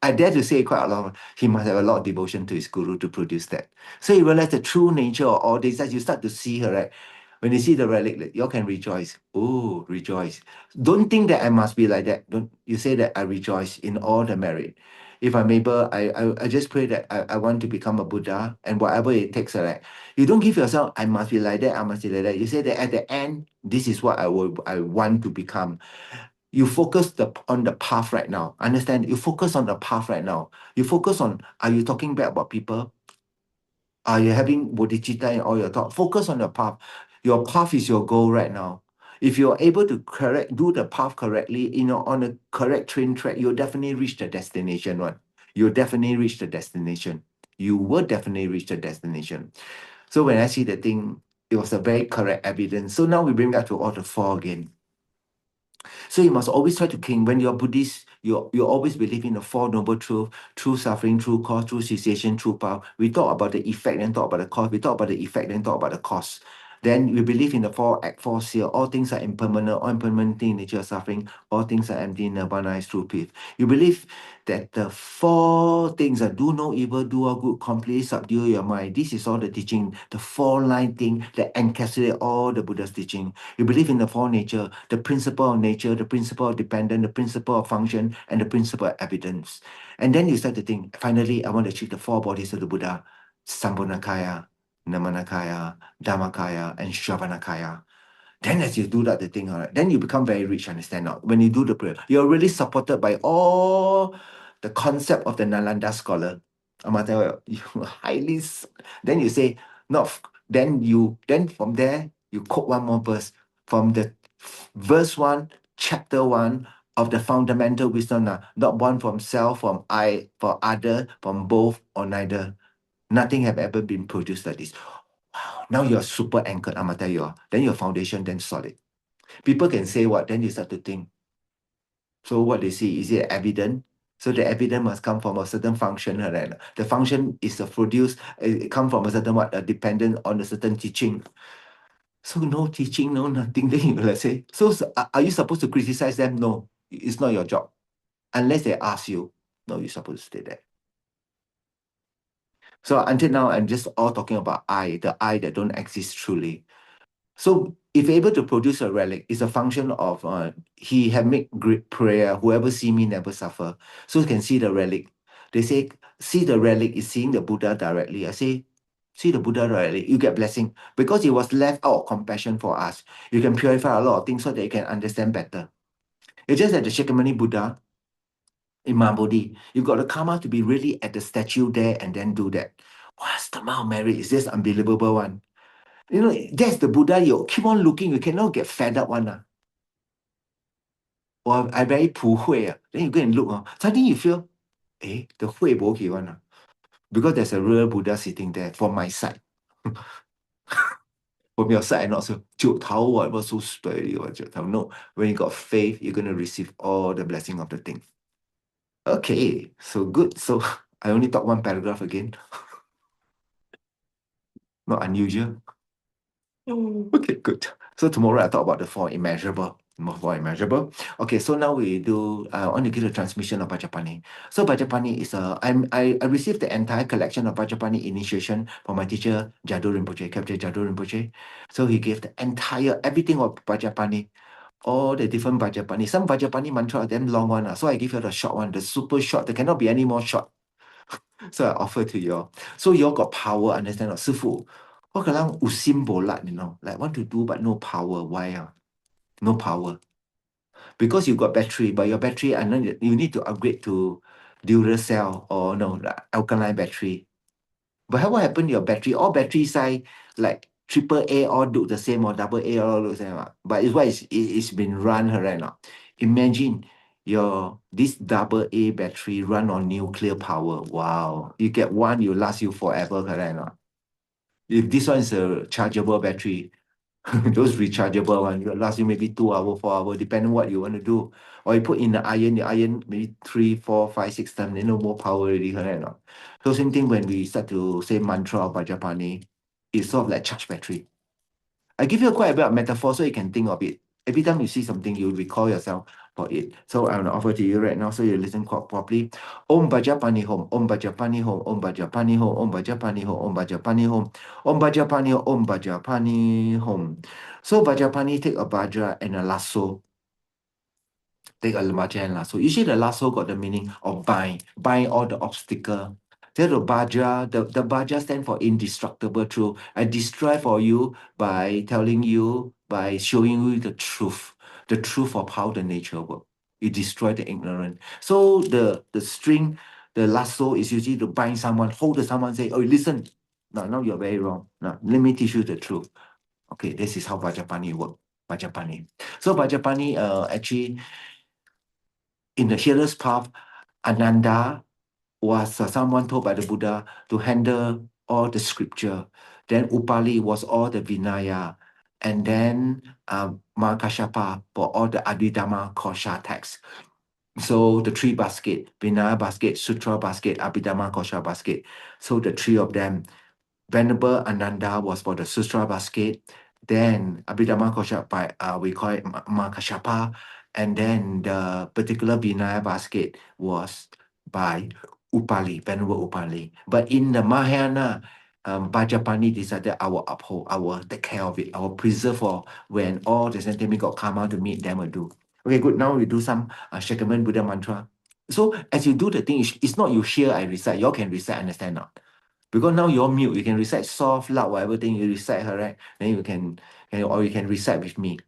Speaker 2: I dare to say quite a lot. He must have a lot of devotion to his guru to produce that. So you realize the true nature of all this as you start to see her, right? When you see the relic, like, you all can rejoice. Oh, rejoice. Don't think that I must be like that. Don't you say that I rejoice in all the merit. If I'm able, I just pray that I want to become a Buddha and whatever it takes, right? You don't give yourself, I must be like that, I must be like that. You say that at the end, this is what I want to become. You focus on the path right now. Understand? You focus on the path right now. You focus on, are you talking bad about people? Are you having bodhicitta in all your thought? Focus on the path. Your path is your goal right now. If you're able to do the path correctly, on a correct train track, you'll definitely reach the destination one. You'll definitely reach the destination. You will definitely reach the destination. So when I see the thing, it was a very correct evidence. So now we bring back to all the four again. So you must always try to king. When you're Buddhist, you always believe in the Four Noble Truths: true suffering, true cause, true cessation, true power. We talk about the effect, then talk about the cause. We talk about the effect, then talk about the cause. Then we believe in the four act, four seal. All things are impermanent, all impermanent thing in nature of suffering. All things are empty, nirvana is true peace. You believe that the four things are do no evil, do all good, completely subdue your mind. This is all the teaching, the four-line thing that encapsulate all the Buddha's teaching. You believe in the four nature, the principle of nature, the principle of dependence, the principle of function, and the principle of evidence. And then you start to think, finally, I want to achieve the four bodies of the Buddha: Sambhogakaya, Namanakaya, Dhammakaya, and Shravanakaya. Then as you do that, the thing, all right, then you become very rich, understand now. When you do the prayer, you're really supported by all the concept of the Nalanda scholar. I'm gonna tell you, you highly, then you say, no, then from there, you quote one more verse from the verse 1, chapter 1 of the fundamental wisdom, not one from self, from I, for other, from both or neither. Nothing have ever been produced like this. Wow, now you're super anchored, I'm gonna tell you. Then your foundation then solid. People can say what, then you start to think. So what they see, is it evident? So the evidence must come from a certain function, right? The function is a produce, it come from a certain what, a dependent on a certain teaching. So no teaching, no nothing. Then you let's say, so are you supposed to criticize them? No, it's not your job. Unless they ask you, no, you're supposed to stay there. So until now, I'm just all talking about I, the I that don't exist truly. So if able to produce a relic, it's a function of he have made great prayer. Whoever see me never suffer. So you can see the relic. They say see the relic is seeing the Buddha directly. I say see the Buddha directly. You get blessing because he was left out of compassion for us. You can purify a lot of things so that you can understand better. It's just that the Sakyamuni Buddha in Bodhi, you got the karma to be really at the statue there and then do that. What's the amount of merit? It's just unbelievable one. That's the Buddha. You keep on looking, you cannot get fed up one. Or I very 普惠 then you go and look. Suddenly you feel, the 惠 bo okay one. Because there's a real Buddha sitting there from my side. From your side, not so. 九头 was so sturdy. No, when you got faith, you're going to receive all the blessing of the thing. Okay, so good. So I only talk one paragraph again. Not unusual. Okay, good. So tomorrow I talk about the four immeasurable. More four immeasurable. Okay, so now we do. I want to give the transmission of Vajrapani. So Vajrapani is I received the entire collection of Vajrapani initiation from my teacher Jadu Rinpoche, Captain Jadu Rinpoche. So he gave the entire everything of Vajrapani, all the different Vajrapani. Some Vajrapani mantra are damn long one. So I give you the short one, the super short. There cannot be any more short. So I offer to you all. So you all got power, understand? Or 师父, what kadang usim bolat, like want to do but no power. Why? No power. Because you got battery, but your battery, I know you need to upgrade to Duracell or no, like alkaline battery. But what happened to your battery? All battery size like triple A all look the same or double A all look the same. But it's what it's been run right now. Imagine this double A battery run on nuclear power. Wow. You get one, you last you forever, correct? Not? If this one is a chargeable battery, those rechargeable one, it will last you maybe 2 hours, 4 hours, depending on what you want to do. Or you put in the iron maybe 3, 4, 5, 6 times, more power already, correct? Not? So same thing when we start to say mantra of Vajrapani, it's sort of like charge battery. I give you quite a bit of metaphor so you can think of it. Every time you see something, you recall yourself for it. So I'm going to offer to you right now, so you listen quite properly. Om Vajrapani Home, Om Vajrapani Home, Om Vajrapani Home, Om Vajrapani Home, Om Vajrapani Home, Om Vajrapani Home, Om Vajrapani Home. So Vajrapani take a Vajra and a lasso. Take a Vajra and lasso. Usually the lasso got the meaning of bind all the obstacle. Then the Vajra, the Vajra stand for indestructible truth. I destroy for you by telling you, by showing you the truth of how the nature works. It destroy the ignorant. So the string, the lasso is usually to bind someone, hold someone, say, oh, listen, now you're very wrong. Now, let me teach you the truth. Okay, this is how Vajrapani work. Vajrapani. So Vajrapani actually in the healer's path, Ananda was someone told by the Buddha to handle all the scripture. Then Upali was all the Vinaya. And then Mahakashapa for all the Abhidhamma Kosha texts. So the three basket, Vinaya basket, Sutra basket, Abhidhamma Kosha basket. So the three of them. Venerable Ananda was for the Sutra basket. Then Abhidhamma Kosha by we call it Mahakashapa. And then the particular Vinaya basket was by Upali, Venerable Upali. But in the Mahayana, Vajrapani decided I will uphold, I will take care of it, I will preserve for when all the sentiment got karma to meet them will do. Okay, good. Now we do some Sakyamuni Buddha mantra. So as you do the thing, it's not you hear I recite, you all can recite, understand not? Because now you're mute, you can recite soft, loud, whatever thing you recite her, right? Then you can or you can recite with me.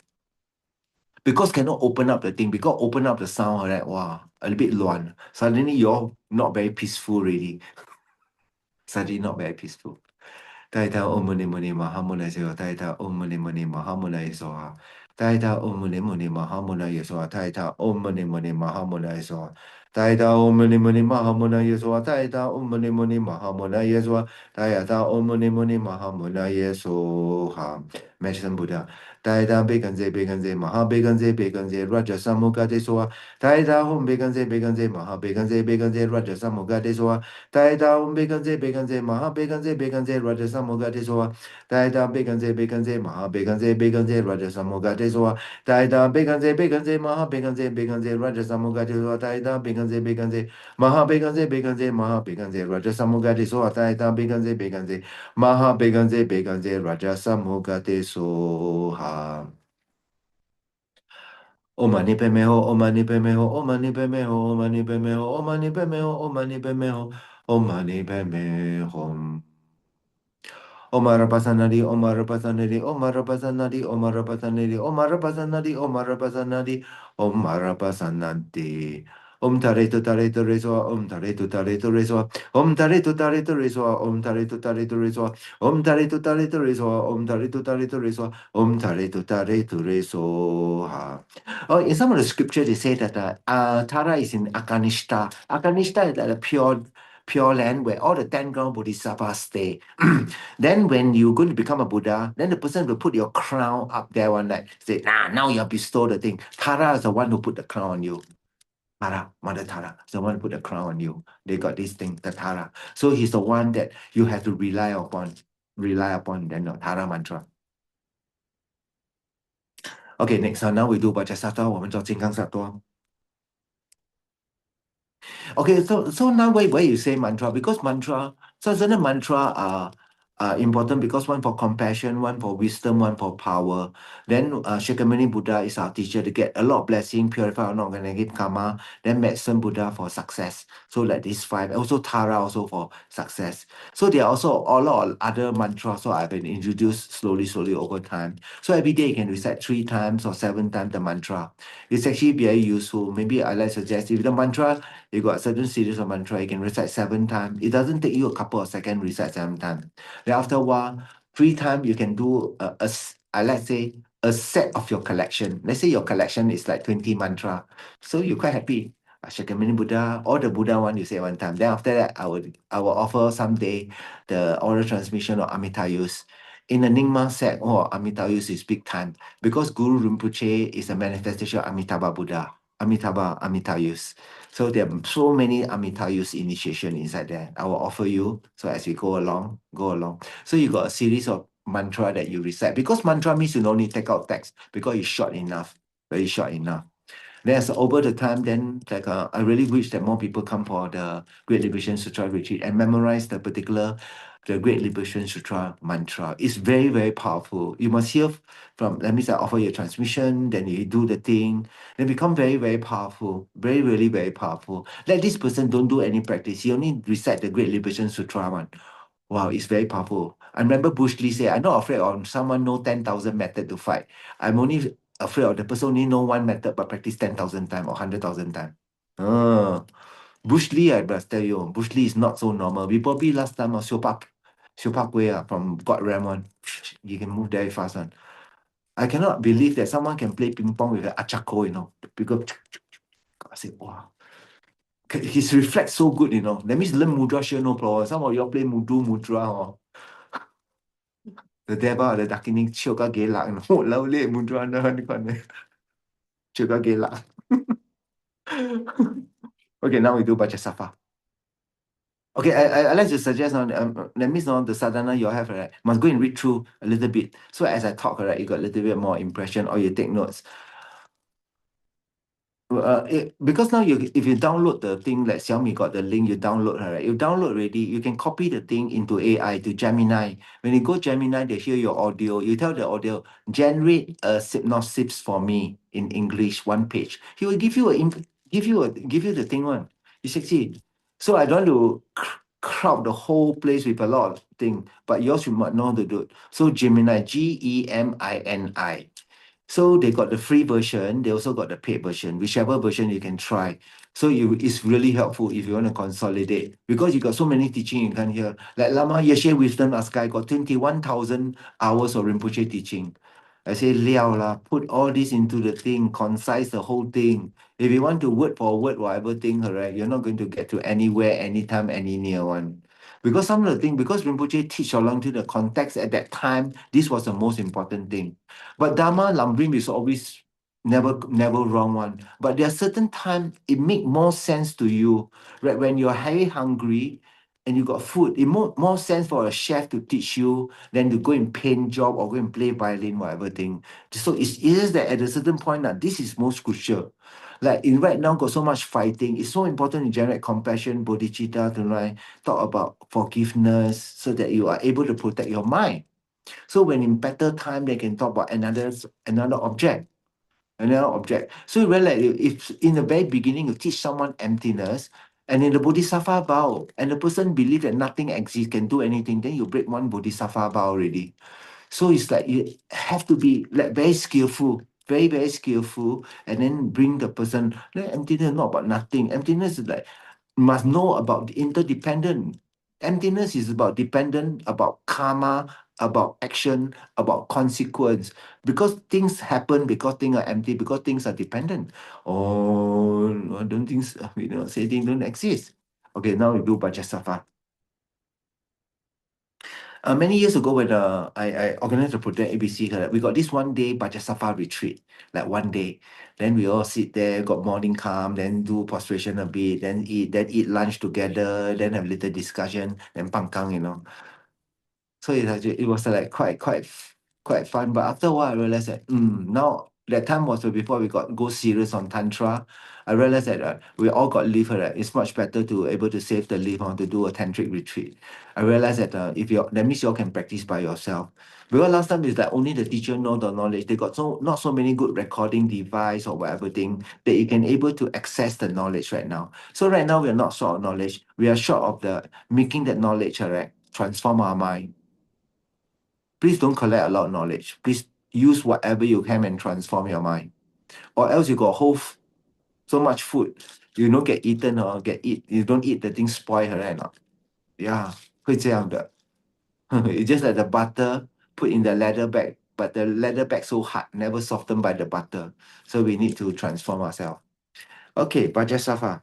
Speaker 2: Because cannot open up the thing, because open up the sound, right? Wow, a little bit luan. Suddenly you're not very peaceful already. Suddenly not very peaceful. Taita Om Muni Muni Mahamuna Sewa, Taita Om Muni Muni Mahamuna Yesoha. Taita Om Muni Muni Mahamuna Yesoha, Taita Om Muni Muni Mahamuna Yesoha. Taita Om Muni Muni Mahamuna Yesoha, Taita Om Muni Muni Mahamuna Yesoha, Taita Om Muni Muni Mahamuna Yesoha. Medicine Buddha. Taita Bekanze Bekanze Maha Bekanze Bekanze Raja Samukate Soha. Taita Om Bekanze Bekanze Maha Bekanze Bekanze Raja Samukate Soha. Taita beganze beganze maha beganze beganze raja samogate soa. Taita beganze beganze maha beganze beganze raja samogate soa. Taita beganze beganze maha beganze beganze raja samogate soa. Taita beganze beganze maha beganze beganze maha beganze raja samogate soa. Taita beganze beganze maha beganze beganze raja samogate soha. Omani pemeho, omani pemeho, omani pemeho, omani pemeho, omani pemeho, omani pemeho, omani pemeho. Omara Pasanadi, Omara Pasanadi, Omara Pasanadi, Omara Pasanadi, Omara Pasanadi, Omara Pasanadi, Omara Pasanadi. Tare to tare to reswa, tare to tare to reswa, tare to tare to reswa, tare to tare to reswa, tare to tare to reswa, tare to tare to reswa, tare to tare to reswa. Oh, in some of the scriptures, they say that Tara is in Akanishta. Akanishta is like a pure land where all the 10 ground bodhisattvas stay. Then when you're going to become a Buddha, then the person will put your crown up there one night. Say, now you have bestowed the thing. Tara is the one who put the crown on you. Tara, Mother Tara, is the one who put the crown on you. They got this thing, the Tara. So he's the one that you have to rely upon. Then the Tara mantra. Okay, next. So now we do Vajrasattva, 我们做金刚萨埵. Okay, so now why you say mantra? Because mantra, so certain mantra are important because one for compassion, one for wisdom, one for power. Then Shakyamuni Buddha is our teacher to get a lot of blessing, purify our non-negative karma. Then Medicine Buddha for success. So like these five. Also Tara also for success. So there are also a lot of other mantras. So I've been introduced slowly over time. So every day you can recite 3 times or 7 times the mantra. It's actually very useful. Maybe I like suggest if the mantra you got a certain series of mantra, you can recite 7 times. It doesn't take you a couple of seconds, recite 7 times. Then after a while, 3 times you can do let's say a set of your collection. Let's say your collection is like 20 mantra. So you're quite happy. Shakyamuni Buddha, or the Buddha one you say 1 time. Then after that, I will offer someday the oral transmission of Amitayus. In the Nyingma set, Amitayus is big time because Guru Rinpoche is a manifestation of Amitabha Buddha. Amitayus. So there are so many Amitayus initiation inside there. I will offer you. So as we go along. So you got a series of mantra that you recite. Because mantra means you don't need to take out text because it's short enough, very short enough. Then as over the time, then like I really wish that more people come for the Great Liberation Sutra retreat and memorize the Great Liberation Sutra mantra. It's very, very powerful. You must hear from, that means I offer you a transmission, then you do the thing, then become very, very powerful. Very, really, very powerful. Like this person don't do any practice. He only recite the Great Liberation Sutra one. Wow, it's very powerful. I remember Bruce Lee say, I'm not afraid of someone know 10,000 method to fight. I'm only afraid of the person only know one method but practice 10,000 times or 100,000 times. Uh, Bruce Lee, I must tell you, Bruce Lee is not so normal. We probably last time, Siopak Way from God Ram one, you can move very fast one. I cannot believe that someone can play ping pong with an achako, because I say, wow. His reflex so good. That means learn mudra sure no problem. Some of y'all play mudra, the devil, the darkening, choka gelak, lao le mudra na ni kan. Choka gelak. Okay, now we do baca safa. Okay, I like to suggest that means the sadhana you have, right? Must go and read through a little bit. So as I talk, right, you got a little bit more impression or you take notes. Because now if you download the thing, like Xiaomi got the link, you download, right? You download already, you can copy the thing into AI, to Gemini. When you go Gemini, they hear your audio. You tell the audio, generate a synopsis for me in English, one page. He will give you give you the thing one. You see. So I don't want to crowd the whole place with a lot of thing, but yours should know how to do it. So Gemini, Gemini. So they got the free version. They also got the paid version. Whichever version you can try. So it's really helpful if you want to consolidate because you got so many teaching you can hear. Like Lama Yeshe Wisdom Askai got 21,000 hours of Rinpoche teaching. I say liao lah, put all this into the thing, concise the whole thing. If you want to word for word, whatever thing, right, you're not going to get to anywhere, anytime, any near one. Because some of the thing, because Rinpoche teach along to the context at that time, this was the most important thing. But Dharma Lambrim is always never wrong one. But there are certain times it make more sense to you, right? When you're very hungry and you got food, it more sense for a chef to teach you than to go and paint job or go and play violin, whatever thing. So it is that at a certain point now, this is most crucial. Like in right now, got so much fighting. It's so important to generate compassion, bodhicitta, to like talk about forgiveness, so that you are able to protect your mind. So when in better time, they can talk about another object. Another object. So when like if in the very beginning you teach someone emptiness, and in the Bodhisattva vow, and the person believe that nothing exists, can do anything, then you break one Bodhisattva vow already. So it's like you have to be like very skillful, very, very skillful, and then bring the person. Like, emptiness not about nothing. Emptiness is like must know about the interdependent. Emptiness is about dependent, about karma, about action, about consequence. Because things happen, because things are empty, because things are dependent. Oh, I don't think so. Say things don't exist. Okay, now we do Vajrasattva. Many years ago, when I organized a project ABC, we got this one day Vajrasattva retreat, like one day. Then we all sit there, got morning calm, then do prostration a bit, then eat lunch together, then have little discussion, then pangkang. So it was like quite fun. But after a while, I realized that now that time was before we go serious on tantra. I realized that we all got leave. It's much better to able to save the leave to do a tantric retreat. I realized that if you that means you all can practice by yourself. Because last time is that only the teacher know the knowledge. They got not so many good recording device or whatever thing that you can able to access the knowledge right now. So right now we are not short of knowledge. We are short of the making that knowledge transform our mind. Please don't collect a lot of knowledge. Please use whatever you can and transform your mind. Or else you got so much food, you don't get eaten or you don't eat the thing spoil, right? Not? Yeah, 会这样的. It's just like the butter put in the leather bag, but the leather bag so hard, never softened by the butter. So we need to transform ourselves. Okay, Vajrasattva.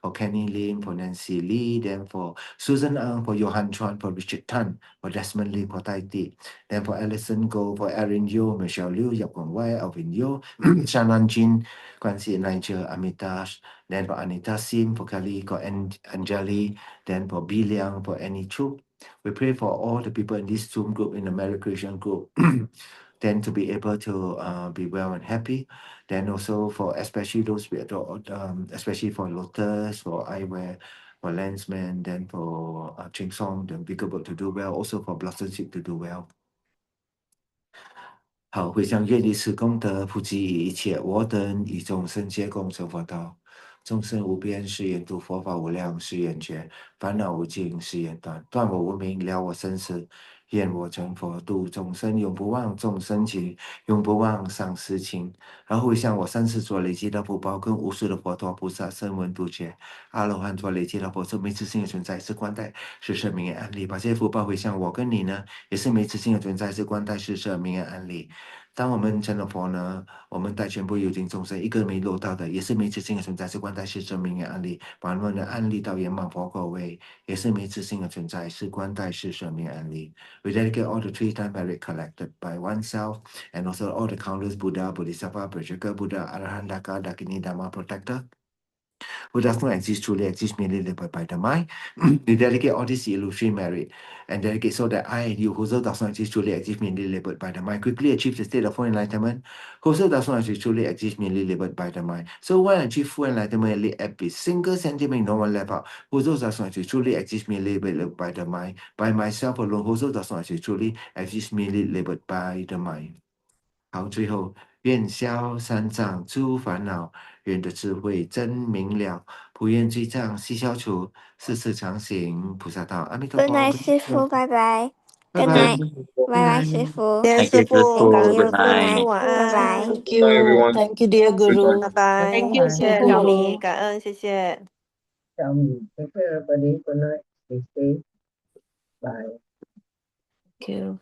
Speaker 2: for Kenny Lim, for Nancy Lee, then for Susan Ang, for Johan Chuan, for Richard Tan, for Desmond Lee, for Taiti, then for Alison Go, for Erin Yo, Michelle Liu, Yap Wang Wai, Alvin Yo, Shannon Jin, Kwansi Nigel, Amitash, then for Anita Sim, for Kali, for Anjali, then for Bi Liang, for Annie Chu. We pray for all the people in this Zoom group, in the Mary Christian group, then to be able to be well and happy. Then also for especially those with especially for Lotus, for Eyewear, for Lensman, then for Ching Song, then Bigger Boat to do well, also for Blossomship to do well. 好，回向愿力是功德，普及一切我等以众生皆共成佛道。众生无边誓愿度，佛法无量誓愿觉，烦恼无尽誓愿断，断我无明，了我生死。愿我成佛，度众生，永不忘众生情，永不忘上师情。然后回向我三世所累积的福报，跟无数的佛陀菩萨声闻独觉、阿罗汉所累积的佛寿，每次性的存在是观待，是生命安利。把这些福报回向我跟你呢，也是每次性的存在是观待，是生命安利。当我们成了佛呢，我们带全部有情众生，一个没漏到的，也是没自性的存在，是观待是生命的案例，把我们的案例到圆满佛果位，也是没自性的存在，是观待是生命案例。We dedicate all the three-time merit collected by oneself, and also all the countless Buddha, Bodhisattva, Prajaka Buddha, Arahantaka, Dakini, Dhamma Protector, who does not exist truly exist merely led by the mind. We dedicate all this illusory merit and dedicate so that I and you, who also does not exist truly exist merely labeled by the mind, quickly achieve the state of full enlightenment, who also does not exist truly exist merely labeled by the mind. So when I achieve full enlightenment and live every single sentiment no one left out, who also does not exist truly exist merely labeled by the mind, by myself alone, who also does not exist truly exist merely labeled by the mind. 好，最后愿消三障诸烦恼，愿得智慧真明了，普愿罪障悉消除，世世常行菩萨道。阿弥陀
Speaker 1: Good
Speaker 2: 佛。
Speaker 1: night，师傅，拜拜。
Speaker 2: 拜
Speaker 1: Good
Speaker 2: 拜
Speaker 1: night，拜拜，师傅。
Speaker 3: 谢谢师傅，感恩师
Speaker 1: Good
Speaker 3: 傅，
Speaker 1: night，
Speaker 3: 晚
Speaker 1: 拜拜。
Speaker 3: 安。
Speaker 4: Thank you.
Speaker 3: Thank you, dear Guru. 拜拜，
Speaker 4: Thank you,
Speaker 3: 谢谢
Speaker 4: Guru.
Speaker 3: 小米，感恩，谢谢。
Speaker 4: Take care, everybody. Good night. Stay safe. Bye.
Speaker 3: Thank you.